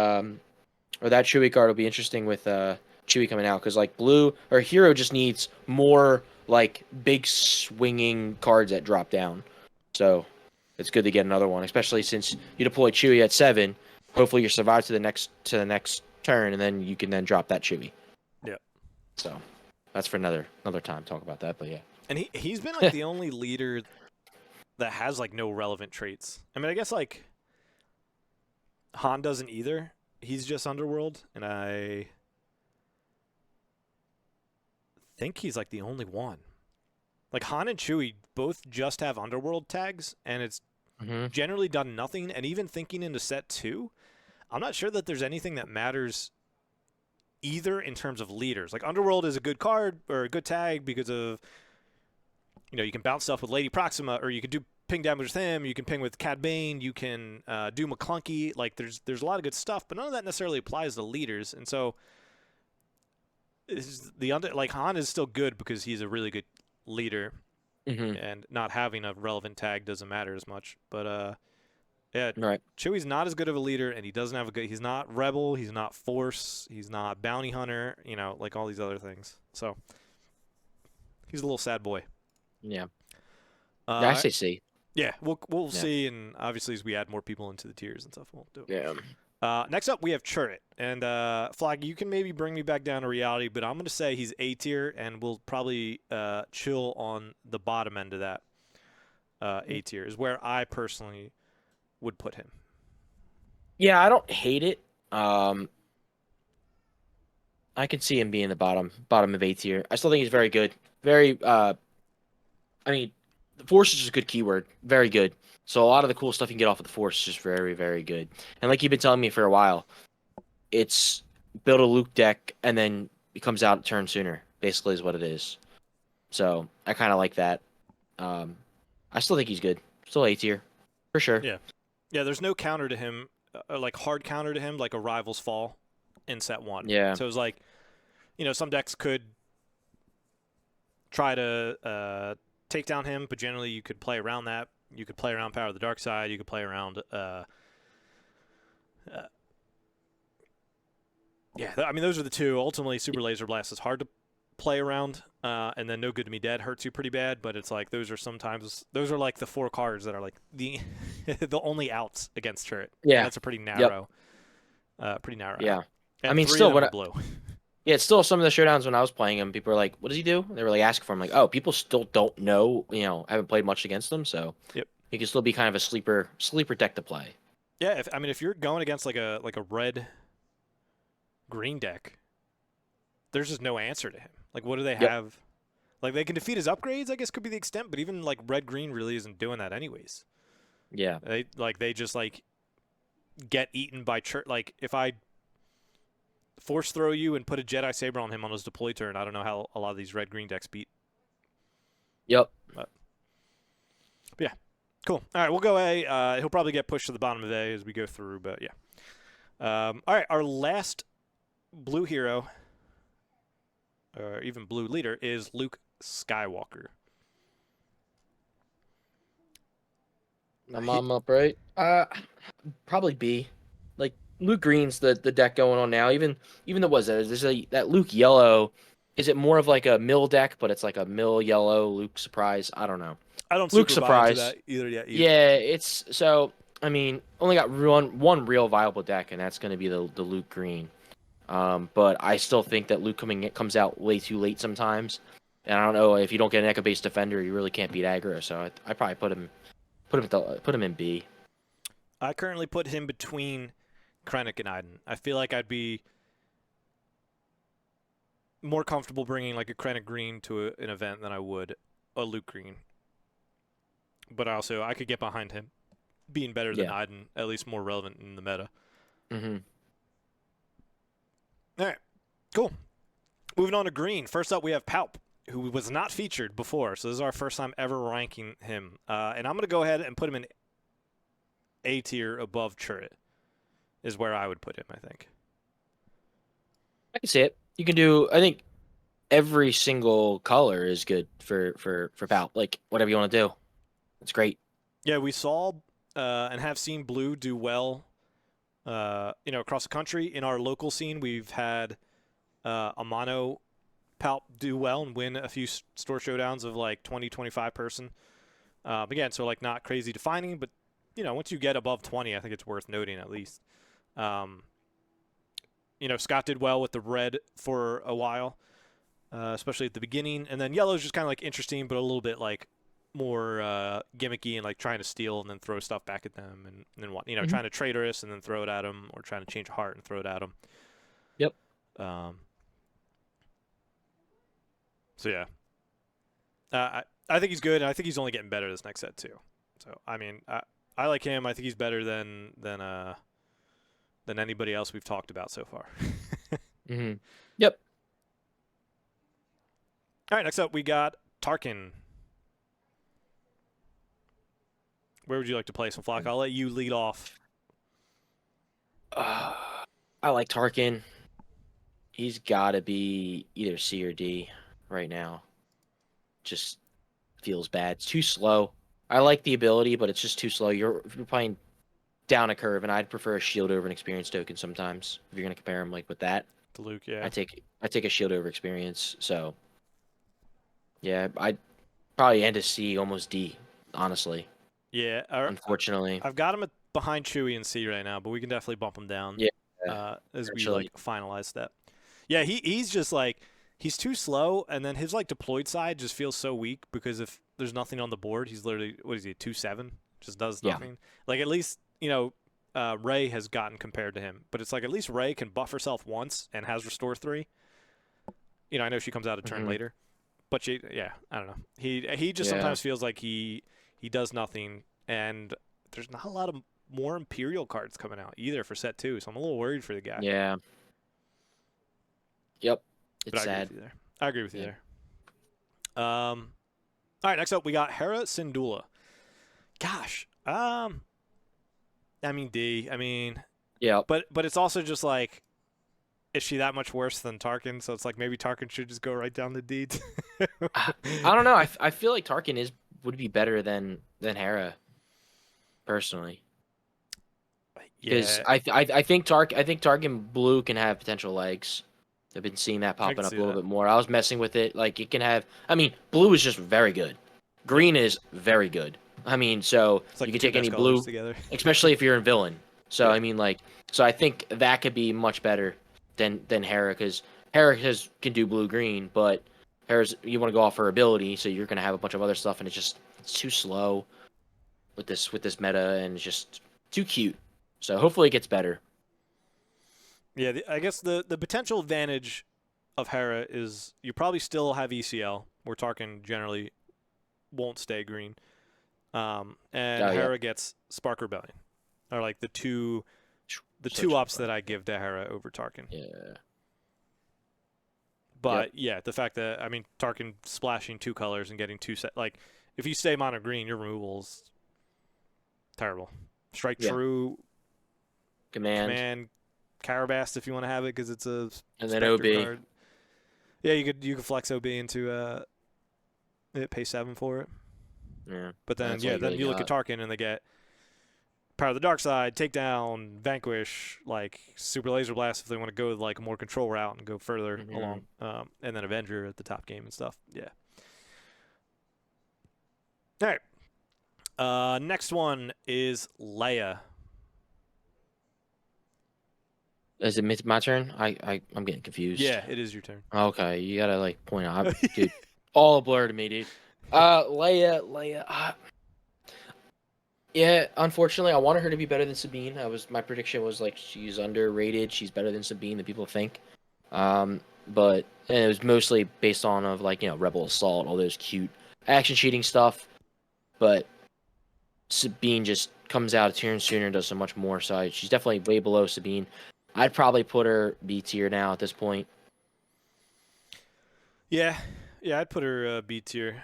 or that Chewie card will be interesting with Chewie coming out because like blue or hero just needs more like big swinging cards that drop down. So it's good to get another one, especially since you deploy Chewie at 7. Hopefully you survive to the next turn, and then you can then drop that Chewie. yeah. So that's for another time to talk about that. But yeah, And he's been like the only leader that has like no relevant traits. I mean, I guess like Han doesn't either. He's just Underworld, and I think he's like the only one. Like Han and Chewie both just have Underworld tags, and it's hmm generally done nothing. And even thinking into set 2, I'm not sure that there's anything that matters either in terms of leaders. Like Underworld is a good card or a good tag because of you can bounce stuff with Lady Proxima, or you can do ping damage with him. You can ping with Cad Bane. You can do McClunky. Like there's a lot of good stuff, but none of that necessarily applies to leaders. And so like Han is still good because he's a really good leader, hmm and not having a relevant tag doesn't matter as much. But yeah, right. Chewie's not as good of a leader, and he doesn't have a good. He's not Rebel. He's not Force. He's not Bounty Hunter. Like all these other things. So he's a little sad boy. Yeah, yeah. I Uh, say C. yeah, we'll Yeah, see, and obviously as we add more people into the tiers and stuff, we'll do it. yeah. Next up, we have Churrit, and Flag. You can maybe bring me back down to reality, but I'm gonna say he's A tier, and we'll probably chill on the bottom end of that. A tier is where I personally would put him. Yeah, I don't hate it. I can see him being the bottom of A tier. I still think he's very good. Very I mean, the Force is just a good keyword. Very good. So a lot of the cool stuff you can get off of the Force is just very, very good. And like you've been telling me for a while, it's build a Luke deck and then it comes out a turn sooner. Basically, is what it is. So I kind of like that. I still think he's good. Still A tier, for sure. Yeah, yeah. There's no counter to him, like hard counter to him, like a Rival's Fall in set 1. Yeah. So it's like, some decks could try to take down him, but generally you could play around that. You could play around Power of the Dark Side. You could play around. Yeah, I mean those are the two. Ultimately, Super Laser Blast is hard to play around, and then No Good to Me Dead hurts you pretty bad. But it's like those are like the 4 cards that are like the the only outs against Turret. Yeah. And that's a pretty Yep. narrow, Yeah. out. And I mean, 3 still, of them what are blue. Yeah, it's still some of the showdowns when I was playing him, people were like, "What does he do?" They were like asking for him, like, "Oh, people still don't know, haven't played much against him, so Yep. he can still be kind of a sleeper deck to play." Yeah, if you're going against like a red green deck, there's just no answer to him. Like, what do they Yep. have? Like, they can defeat his upgrades, I guess could be the extent, but even like red green really isn't doing that anyways. Yeah. They just like get eaten by like if I force throw you and put a Jedi Saber on him on his deploy turn, I don't know how a lot of these red green decks beat. Yep. But yeah, cool. All right, we'll go A. He'll probably get pushed to the bottom of A as we go through, but yeah. All right, our last blue hero, or even blue leader, is Luke Skywalker. My mom up, right? Probably B. Like Luke Green's the deck going on now. Even the was that there's that Luke yellow is it more of like a mill deck, but it's like a mill yellow Luke surprise? I don't know. I don't Luke super buy into surprise. that either yet. Either. Yeah, it's so. I mean, only got one real viable deck, and that's going to be the Luke Green. But I still think that Luke comes out way too late sometimes, and I don't know if you don't get an Echo based defender, you really can't beat aggro. So I probably put him in B. I currently put him between Krennic and Iden. I feel like I'd be more comfortable bringing like a Krennic Green to an event than I would a Luke Green. But also, I could get behind him being better than Yeah. Iden, at least more relevant in the meta. Mm-hmm. All right, cool. Moving on to Green. First up, we have Palp, who was not featured before, so this is our first time ever ranking him. And I'm going to go ahead and put him in A tier above Churret, is where I would put him, I think. I can see it. You can do. I think every single color is good for Pal. Like whatever you want to do, it's great. Yeah, we saw and have seen blue do well, across the country. In our local scene, we've had a mono Palp do well and win a few store showdowns of like 20, 25 person. Again, so like not crazy defining, but once you get above 20, I think it's worth noting at least. Scott did well with the red for a while, especially at the beginning, and then yellow is just kind of like interesting, but a little bit like more gimmicky and like trying to steal and then throw stuff back at them, and then what trying to traitorous and then throw it at them, or trying to change heart and throw it at them. Yep. So yeah, I think he's good, and I think he's only getting better this next set too. So I mean, I like him. I think he's better than anybody else we've talked about so far. Mm-hmm. Yep. All right, next up we got Tarkin. Where would you like to play some Flock? I'll let you lead off. I like Tarkin. He's got to be either C or D right now. Just feels bad. It's too slow. I like the ability, but it's just too slow. You're playing down a curve, and I'd prefer a shield over an experience token sometimes. If you're gonna compare him like with that, To Luke, yeah. I take a shield over experience. So yeah, I'd probably end a C, almost D, honestly. Yeah. Unfortunately, I've got him behind Chewie and C right now, but we can definitely bump him down. Yeah. As we Actually. like finalize that. Yeah, he's just like he's too slow, and then his like deployed side just feels so weak because if there's nothing on the board, he's literally 2-7, just does nothing. Like at least Rey has gotten compared to him, but it's like at least Rey can buff herself once and has restore 3. I know she comes out a turn later, but I don't know. He just sometimes feels like he does nothing, and there's not a lot of more Imperial cards coming out either for set 2, so I'm a little worried for the guy. Yeah. Yep. But It's sad. I agree with you there. All right, next up we got Hera Syndulla. Gosh, I mean D. I mean, yeah. But it's also just like, is she that much worse than Tarkin? So it's like maybe Tarkin should just go right down to D. I don't know. I feel like Tarkin would be better than Hera, personally. Because I think Tarkin blue can have potential legs. I've been seeing that popping up a little bit more. I was messing with it. Like it can have. I mean, blue is just very good. Green is very good. I mean, so like you can take any blue, together. especially if you're in villain. So I mean, like, so I think that could be much better than Hera, because Hera can do blue green, but Hera's, you want to go off her ability, so you're gonna have a bunch of other stuff, and it's too slow with this meta, and it's just too cute. So hopefully it gets better. Yeah, I guess the potential advantage of Hera is you probably still have ECL, where Tarkin generally won't stay green. And Hera gets Spark Rebellion, are like the two ups that I give to Hera over Tarkin. Yeah. But the fact that Tarkin splashing 2 colors and getting 2 set, like if you stay mono green, your removal's terrible. Strike True, Command, Carabast if you want to have it because it's a and then OB card. Yeah, you could flex OB into pay 7 for it. Yeah. But then then you look at Tarkin and they get Power of the Dark Side, Takedown, Vanquish, like Super Laser Blast if they want to go with like a more control route and go further along, and then Avenger at the top game and stuff. Yeah. All right. Next one is Leia. Is it my turn? I'm getting confused. Yeah, it is your turn. Okay, you gotta like point out, dude. All a blur to me, dude. Leia. Yeah, unfortunately, I wanted her to be better than Sabine. My prediction was like she's underrated. She's better than Sabine than people think. But and it was mostly based on of like Rebel Assault, all those cute action cheating stuff. But Sabine just comes out a tier and sooner and does so much more. So she's definitely way below Sabine. I'd probably put her B tier now at this point. Yeah, I'd put her B tier.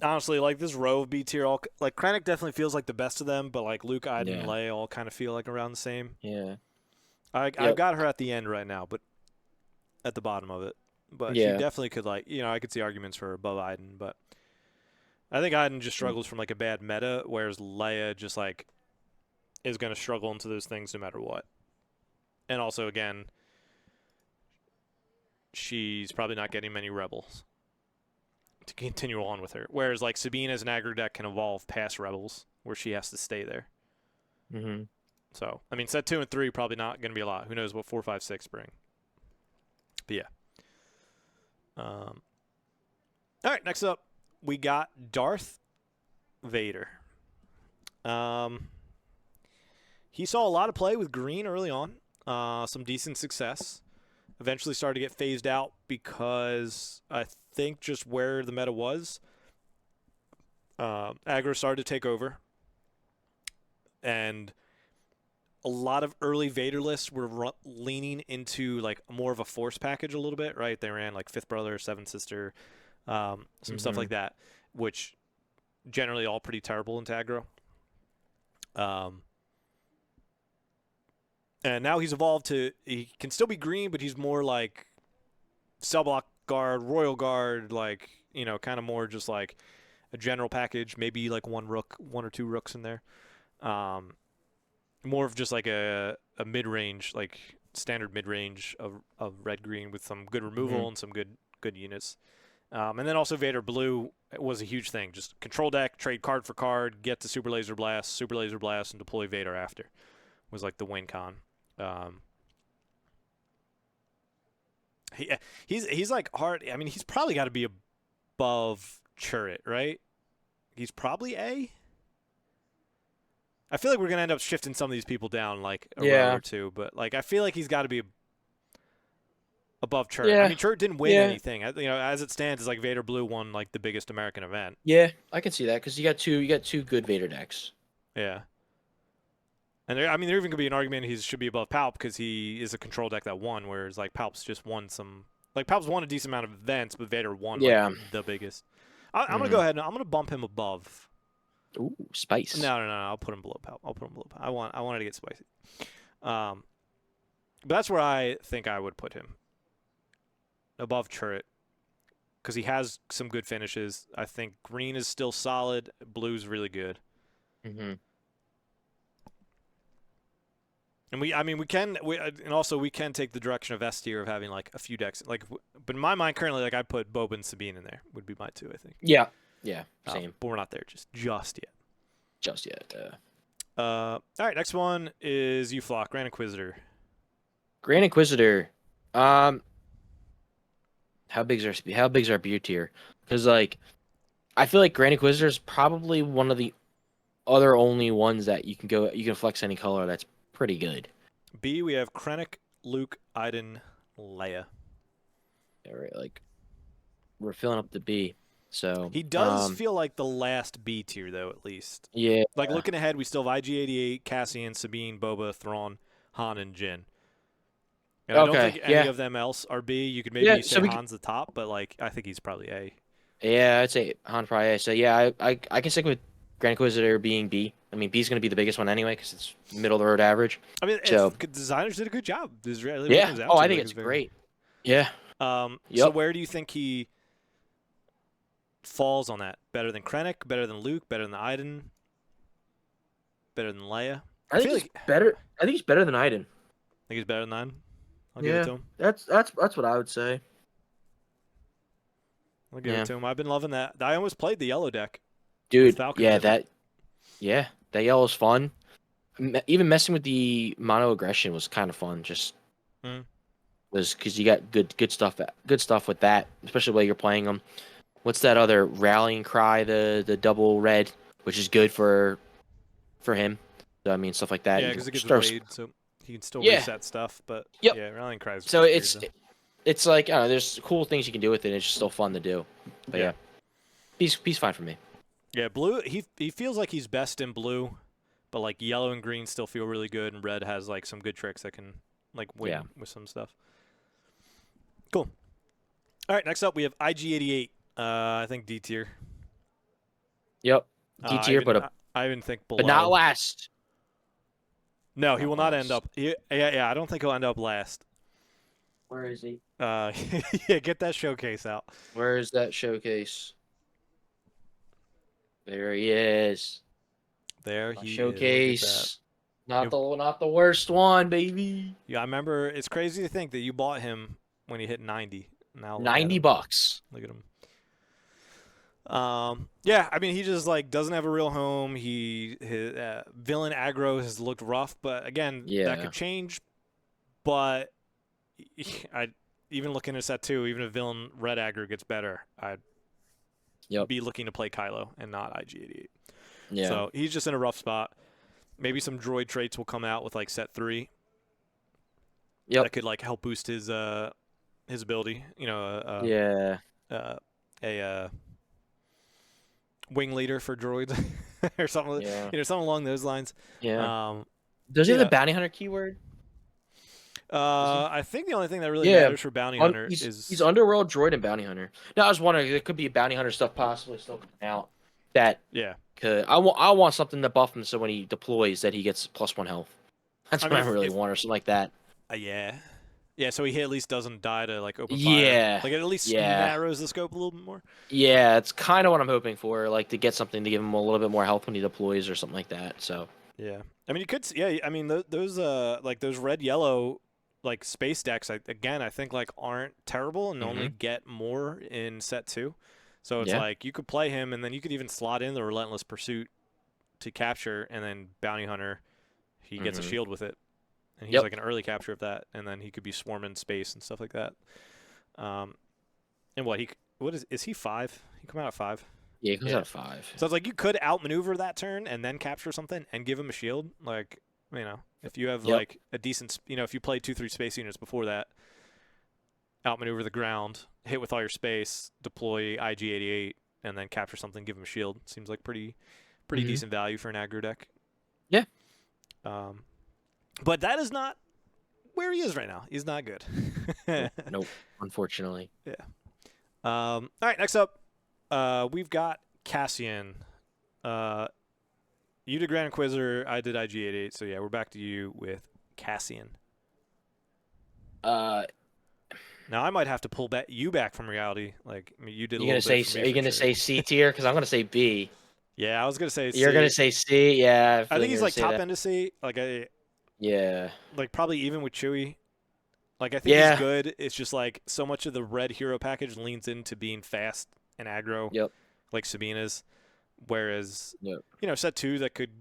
Honestly, like this row of B tier, all like Krennic definitely feels like the best of them, but like Luke, Iden, and Leia all kind of feel like around the same. Yeah. I've got her at the end right now, but at the bottom of it. But she definitely could I could see arguments for her above Iden, but I think Iden just struggles from like a bad meta, whereas Leia just like is going to struggle into those things no matter what. And also, again, she's probably not getting many rebels to continue on with her. Whereas like Sabine as an aggro deck can evolve past rebels where she has to stay there. Mm-hmm. So, I mean, set 2 and 3 probably not going to be a lot. Who knows what 4, 5, 6 bring. But yeah. All right, next up, we got Darth Vader. He saw a lot of play with green early on, some decent success. Eventually started to get phased out because I think just where the meta was, aggro started to take over. And a lot of early Vader lists were leaning into like more of a force package a little bit, right? They ran like Fifth Brother, Seventh Sister, some stuff like that, which generally all pretty terrible into aggro. And now he's evolved to, he can still be green, but he's more like Cell Block Guard, Royal Guard, like, kind of more just like a general package, maybe like one or two rooks in there. More of just like a mid-range, like standard mid-range of red-green with some good removal and some good units. And then also Vader Blue was a huge thing. Just control deck, trade card for card, get to Super Laser Blast, and deploy Vader after. Was like the win con. He's like hard. I mean, he's probably got to be above Chirrut, right? He's probably A. I feel like we're gonna end up shifting some of these people down like a row or two, but like I feel like he's got to be above Chirrut. Yeah. I mean, Chirrut didn't win anything. As it stands, it's like Vader Blue won like the biggest American event. Yeah, I can see that because you got two good Vader decks. Yeah. And there even could be an argument he should be above Palp because he is a control deck that won, whereas like Palp's just won some. Like Palp's won a decent amount of events, but Vader won like, the biggest. I'm gonna go ahead and I'm gonna bump him above. Ooh, spice. No. I'll put him below Palp. I wanted to get spicy. But that's where I think I would put him. Above Chirrut. Because he has some good finishes. I think green is still solid. Blue's really good. Mm-hmm. And we can take the direction of S tier of having like a few decks. Like, but in my mind currently, like I put Boba and Sabine in there would be my two, I think. Yeah, same. But we're not there just yet. Just yet. All right, next one is Flock, Grand Inquisitor. Grand Inquisitor. How big's our B tier? Because like, I feel like Grand Inquisitor is probably one of the other only ones that you can flex any color that's pretty good. B, we have Krennic, Luke, Iden, Leia. All right, like we're filling up the B. So he does feel like the last B tier though, at least. Yeah. Like looking ahead, we still have IG-88, Cassian, Sabine, Boba, Thrawn, Han, and Jyn. And I don't think any of them else are B. You could maybe say Han's the top, but like I think he's probably A. Yeah, I'd say Han probably A. So yeah, I can stick with Grand Inquisitor being B. I mean, B's going to be the biggest one anyway because it's middle of the road average. I mean, designers did a good job. I think it's great. Yeah. So where do you think he? falls on that? Better than Krennic? Better than Luke? Better than Iden? Better than Leia? I think feel he's like better. I think he's better than Iden. think he's better than Iden. I'll give it Yeah, to him. that's what I would say. I'll give it Yeah, to him. I've been loving that. I almost played the yellow deck with dude. Falcon Yeah, with him. that yellow's fun. Even messing with the mono aggression was kind of fun. Just Mm. was because you got good stuff. Good stuff with that, especially while you're playing them. What's that other rallying cry? The double red, which is good for him. So, I mean, stuff like that. Yeah, You because can it gives just throw. Wade, so he can still Yeah. reset stuff. But Yep. yeah, Rallying Cry is So weird, it's though. it's like I don't know, there's cool things you can do with it. It's just still fun to do. But yeah, he's fine for me. Yeah, blue. He feels like he's best in blue, but like yellow and green still feel really good, and red has like some good tricks that can like win with some stuff. Cool. All right, next up we have IG88. I think D tier. Yep. D tier, I even think below. but not last. No, he will not last. end up. Yeah. I don't think he'll end up last. Where is he? Yeah, get that showcase out. Where is that showcase? There he is. There he Showcase. is. Not the worst one, baby. Yeah, I remember. It's crazy to think that you bought him when he hit 90. Now $90. Look at him. Yeah, I mean, he just like doesn't have a real home. His villain aggro has looked rough, but again, that could change. But I even looking at set 2, even if villain red aggro gets better, I'd be looking to play Kylo and not IG88. Yeah. So he's just in a rough spot. Maybe some droid traits will come out with like set 3. Yep. That could like help boost his ability. You know. A wing leader for droids or something. Yeah. You know, something along those lines. Yeah. Does he have the bounty hunter keyword? I think the only thing that really matters for bounty hunter is he's underworld droid and bounty hunter. No, I was wondering there could be bounty hunter stuff possibly still coming out. That could I want something to buff him so when he deploys that he gets +1 health. That's what I really want, or something like that. Yeah, so he at least doesn't die to like open fire. Yeah. Like it at least narrows the scope a little bit more. Yeah, it's kind of what I'm hoping for, like to get something to give him a little bit more health when he deploys or something like that. So yeah, I mean you could I mean those like those red yellow like space decks I think like aren't terrible and only get more in set 2. So it's like you could play him and then you could even slot in the Relentless Pursuit to capture, and then bounty hunter he gets a shield with it. And he's like an early capture of that, and then he could be swarming space and stuff like that. And what is he 5? He come out at 5? Yeah, he comes out at 5. So it's like you could outmaneuver that turn and then capture something and give him a shield. Like, you know, if you have like a decent, you know, if you play 2-3 space units before that, outmaneuver the ground, hit with all your space, deploy IG88, and then capture something, give him a shield. Seems like pretty decent value for an aggro deck. Yeah. But that is not where he is right now. He's not good. Nope, unfortunately. Yeah. All right, next up, we've got Cassian. You did Grand Inquisitor, I did IG88, so yeah, we're back to you with Cassian. Now I might have to pull you back from reality. Like I mean, you did. Are you gonna say C tier? Because I'm gonna say B. Yeah, I was gonna say C. You're gonna say C. Yeah. I think he's like top end of C. Like like probably even with Chewie. Like I think he's good. It's just like so much of the red hero package leans into being fast and aggro. Yep. Like Sabine is, whereas you know set 2 that could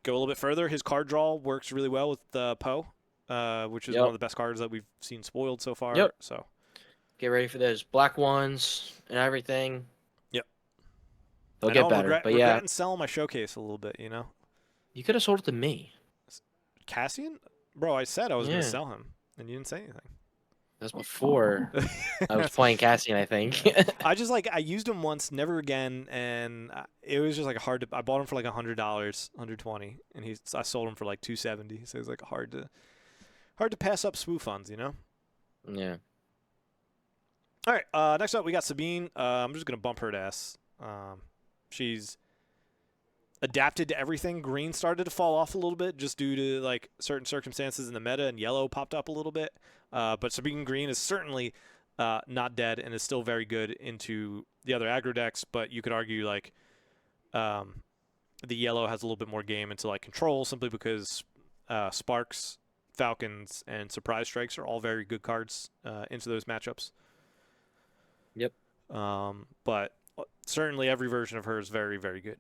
go a little bit further. His card draw works really well with Poe, which is one of the best cards that we've seen spoiled so far. Yep. So get ready for those black ones and everything. Yep. They'll get better. But yeah, regretting selling my showcase a little bit. You know. You could have sold it to me. Cassian, bro, I said I was gonna sell him, and you didn't say anything. That's before I was playing Cassian, I think. I used him once, never again, and it was just like hard to. I bought him for like $100, $120, and I sold him for like $270. So it was like hard to pass up SWU funds, you know. Yeah. All right. Next up, we got Sabine. I'm just gonna bump her to S. She's adapted to everything. Green started to fall off a little bit just due to like certain circumstances in the meta, and yellow popped up a little bit. But Sabine Green is certainly not dead and is still very good into the other aggro decks, but you could argue like the yellow has a little bit more game into like control simply because Sparks, Falcons, and Surprise Strikes are all very good cards into those matchups. Yep. But certainly every version of her is very, very good.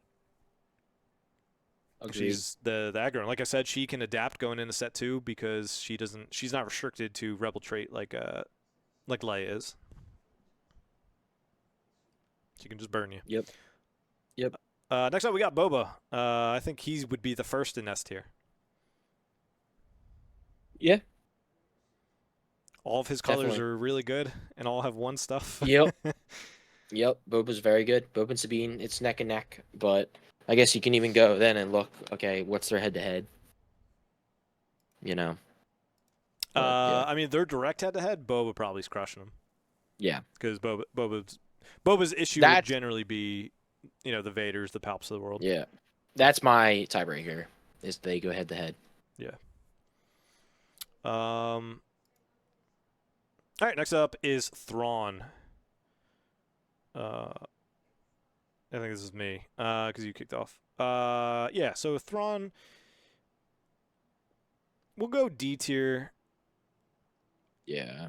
Agreed. She's the aggro. And like I said, she can adapt going into set 2 because she's not restricted to rebel trait like Leia is. She can just burn you. Yep. Yep. Next up, we got Boba. I think he would be the first in S tier. Yeah. All of his colors Definitely. are really good, and all have one stuff. Yep. Yep. Boba's very good. Boba and Sabine, it's neck and neck. But I guess you can even go then and look, okay, what's their head-to-head? You know? But, yeah. I mean, they're direct head-to-head. Boba probably is crushing them. Yeah. Because Boba's issue would generally be, the Vaders, the Palps of the world. Yeah. That's my tiebreaker, is they go head-to-head. Yeah. All right, next up is Thrawn. I think this is me, because you kicked off. Yeah, so Thrawn, we'll go D tier. Yeah.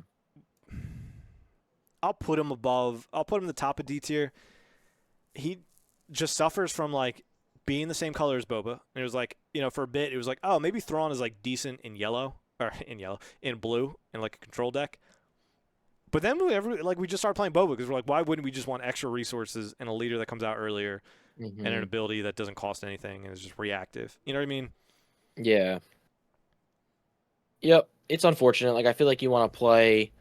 I'll put him the top of D tier. He just suffers from, like, being the same color as Boba. And it was like, for a bit, it was like, oh, maybe Thrawn is, like, decent in in blue, in, like, a control deck. But then we just started playing Boba because we're like, why wouldn't we just want extra resources and a leader that comes out earlier and an ability that doesn't cost anything and is just reactive? You know what I mean? Yeah. Yep. It's unfortunate. Like, I feel like you want to play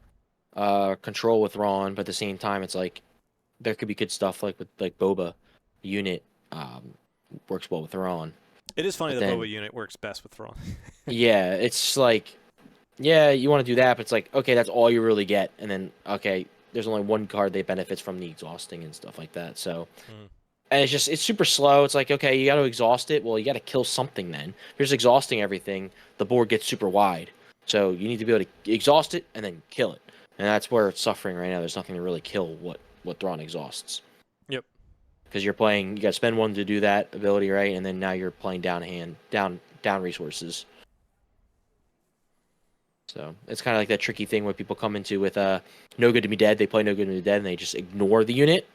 control with Ron, but at the same time, it's like there could be good stuff like with like Boba unit works well with Ron. It is funny that Boba unit works best with Thrawn. Yeah, it's like, yeah, you want to do that, but it's like, okay, that's all you really get. And then, okay, there's only one card that benefits from the exhausting and stuff like that. So, and it's super slow. It's like, okay, you got to exhaust it. Well, you got to kill something then. If you're just exhausting everything, the board gets super wide. So you need to be able to exhaust it and then kill it. And that's where it's suffering right now. There's nothing to really kill what Thrawn exhausts. Yep. Because you got to spend one to do that ability, right? And then now you're playing down resources. So it's kind of like that tricky thing where people come into with No Good to Be Dead. They play No Good to Be Dead, and they just ignore the unit,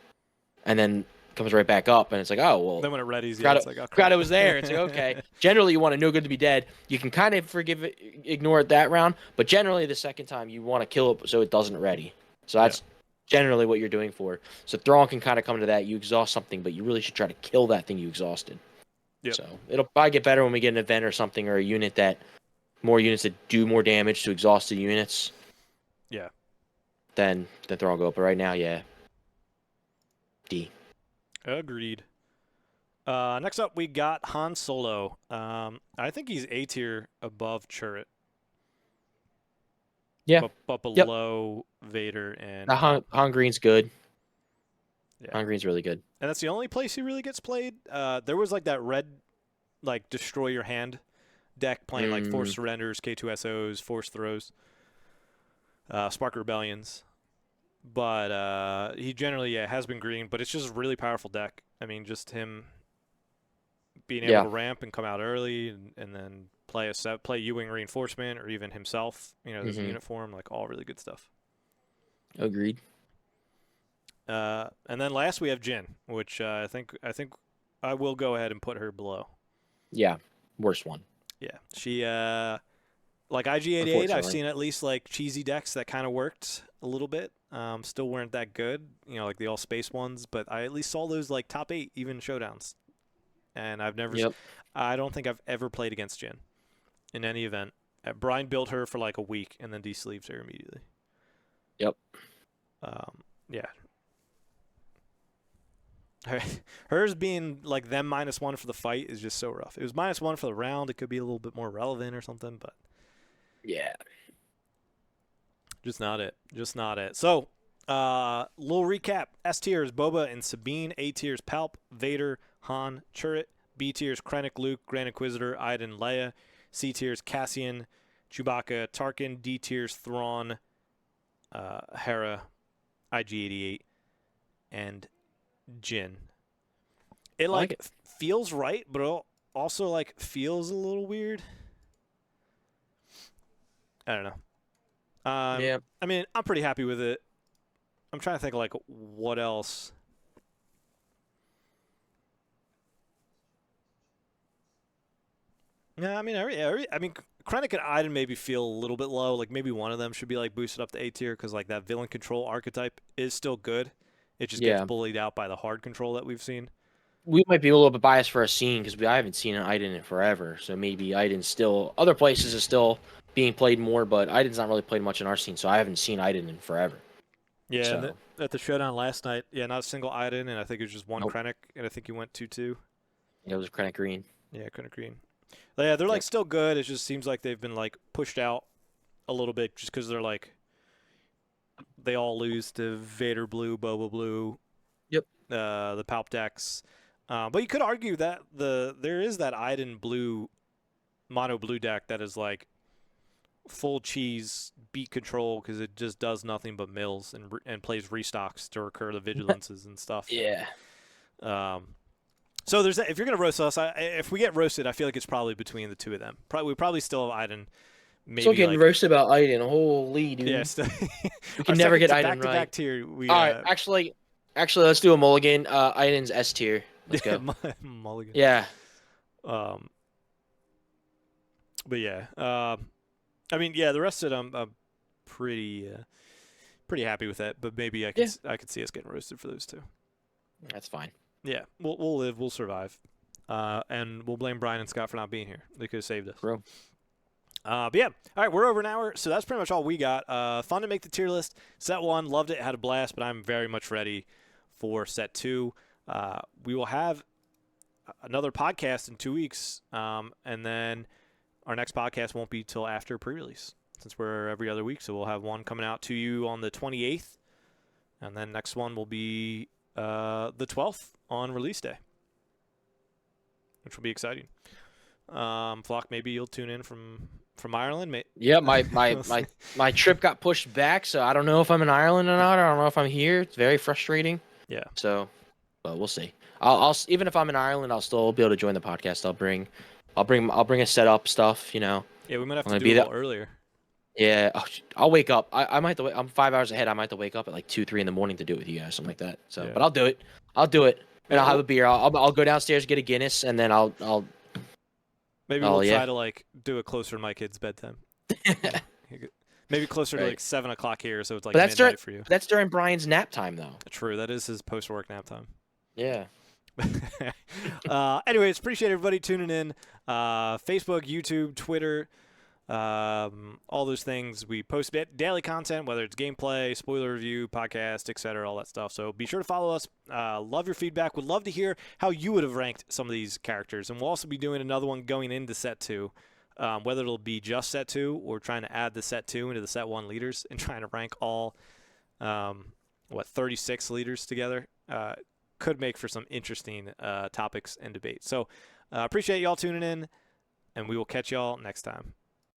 and then comes right back up, and it's like, oh, well. Then when it readies, it's like, oh, forgot it was there. It's like, okay. Generally, you want a No Good to Be Dead. You can kind of ignore it that round, but generally the second time you want to kill it so it doesn't ready. So that's generally what you're doing for. So Thrawn can kind of come to that. You exhaust something, but you really should try to kill that thing you exhausted. Yep. So it'll probably get better when we get an event or something, or a unit that more units that do more damage to exhausted units. Yeah. Then Thrawn go up. But right now, yeah. D. Agreed. Next up, we got Han Solo. I think he's A tier above Chirrut. Yeah. But below Vader and... Han Green's good. Yeah. Han Green's really good. And that's the only place he really gets played. There was like that red, like, destroy your hand deck playing like Force Surrenders, K2SOs, Force Throws, Spark Rebellions. But he generally has been green, but it's just a really powerful deck. I mean, just him being able to ramp and come out early and then play U-Wing Reinforcement or even himself, there's a unit form, like all really good stuff. Agreed. And then last we have Jin, which I think I will go ahead and put her below. Yeah, worst one. Yeah, she like IG-88. I've seen at least like cheesy decks that kind of worked a little bit. Still weren't that good, like the all space ones. But I at least saw those like top 8 even showdowns, and I've never. I don't think I've ever played against Jin in any event. Brian built her for like a week and then de-sleeved her immediately. Yep. Yeah. Hers being like them -1 for the fight is just so rough. It was -1 for the round. It could be a little bit more relevant or something, but yeah, just not it. So, little recap: S tier is Boba and Sabine. A tier is Palp, Vader, Han, Chirrut. B tier is Krennic, Luke, Grand Inquisitor, Iden, Leia. C tier is Cassian, Chewbacca, Tarkin. D tier is Thrawn, Hera, IG-88, and Jin. It like it. feels right, but it also like feels a little weird. I don't know. Yeah. I mean, I'm pretty happy with it. I'm trying to think like what else. Yeah, I mean, I mean, Krennic and Iden maybe feel a little bit low. Like maybe one of them should be like boosted up to A tier because like that villain control archetype is still good. It just gets Yeah. bullied out by the hard control that we've seen. We might be a little bit biased for a scene because I haven't seen an Iden in forever. So maybe Iden's still other places is still being played more, but Iden's not really played much in our scene, so I haven't seen Iden in forever. Yeah, and So at the showdown last night, yeah, not a single Iden, and I think it was just one nope. Krennic, and I think he went 2-2. It was Krennic Green. Yeah, Krennic Green. But yeah, they're like Yep. still good. It just seems like they've been like pushed out a little bit just because they're like they all lose to Vader Blue, Boba Blue, Yep. the Palp decks. But you could argue that there is that Iden Blue mono blue deck that is like full cheese beat control because it just does nothing but mills and plays restocks to recur the vigilances and stuff. Yeah. So there's that. If you're gonna roast us, if we get roasted, I feel like it's probably between the two of them. We probably still have Iden. Maybe Still getting like, roasted about Iden. Holy dude. yeah, still, We can never get Iden back to right. back tier. We All right, actually, let's do a mulligan. Iden's S tier. Let's go. Mulligan. Yeah. But yeah. I mean, yeah. The rest of it, I'm pretty happy with that. But maybe I could see us getting roasted for those two. That's fine. Yeah, we'll live, we'll survive, and we'll blame Brian and Scott for not being here. They could have saved us. Bro. But yeah, all right, we're over an hour, so that's pretty much all we got. Fun to make the tier list. Set 1, loved it, had a blast, but I'm very much ready for set 2. We will have another podcast in 2 weeks, and then our next podcast won't be till after pre-release, since we're every other week. So we'll have one coming out to you on the 28th, and then next one will be the 12th on release day, which will be exciting. Flock, maybe you'll tune in from Ireland. Yeah, my trip got pushed back, so I don't know if I'm in Ireland or not. I don't know if I'm here. It's very frustrating. Yeah. So, but we'll see. I'll even if I'm in Ireland, I'll still be able to join the podcast. I'll bring a setup stuff. You know. Yeah, we might have to do it a little earlier. Yeah, I'll wake up. I might have to. I'm 5 hours ahead. I might have to wake up at like 2, 3 in the morning to do it with you guys, something like that. So, but I'll do it. And I'll have a beer. I'll go downstairs, get a Guinness, and then I'll. Maybe we'll try to like do it closer to my kid's bedtime. Maybe closer to like 7 o'clock here, so it's like midnight for you. That's during Brian's nap time, though. True, that is his post-work nap time. Yeah. Anyways, appreciate everybody tuning in. Facebook, YouTube, Twitter. All those things. We post daily content, whether it's gameplay, spoiler review, podcast, etc., all that stuff. So be sure to follow us. Love your feedback. Would love to hear how you would have ranked some of these characters. And we'll also be doing another one going into set 2. Whether it'll be just set 2 or trying to add the set 2 into the set 1 leaders and trying to rank all 36 leaders together. Could make for some interesting topics and debate. So appreciate y'all tuning in, and we will catch y'all next time.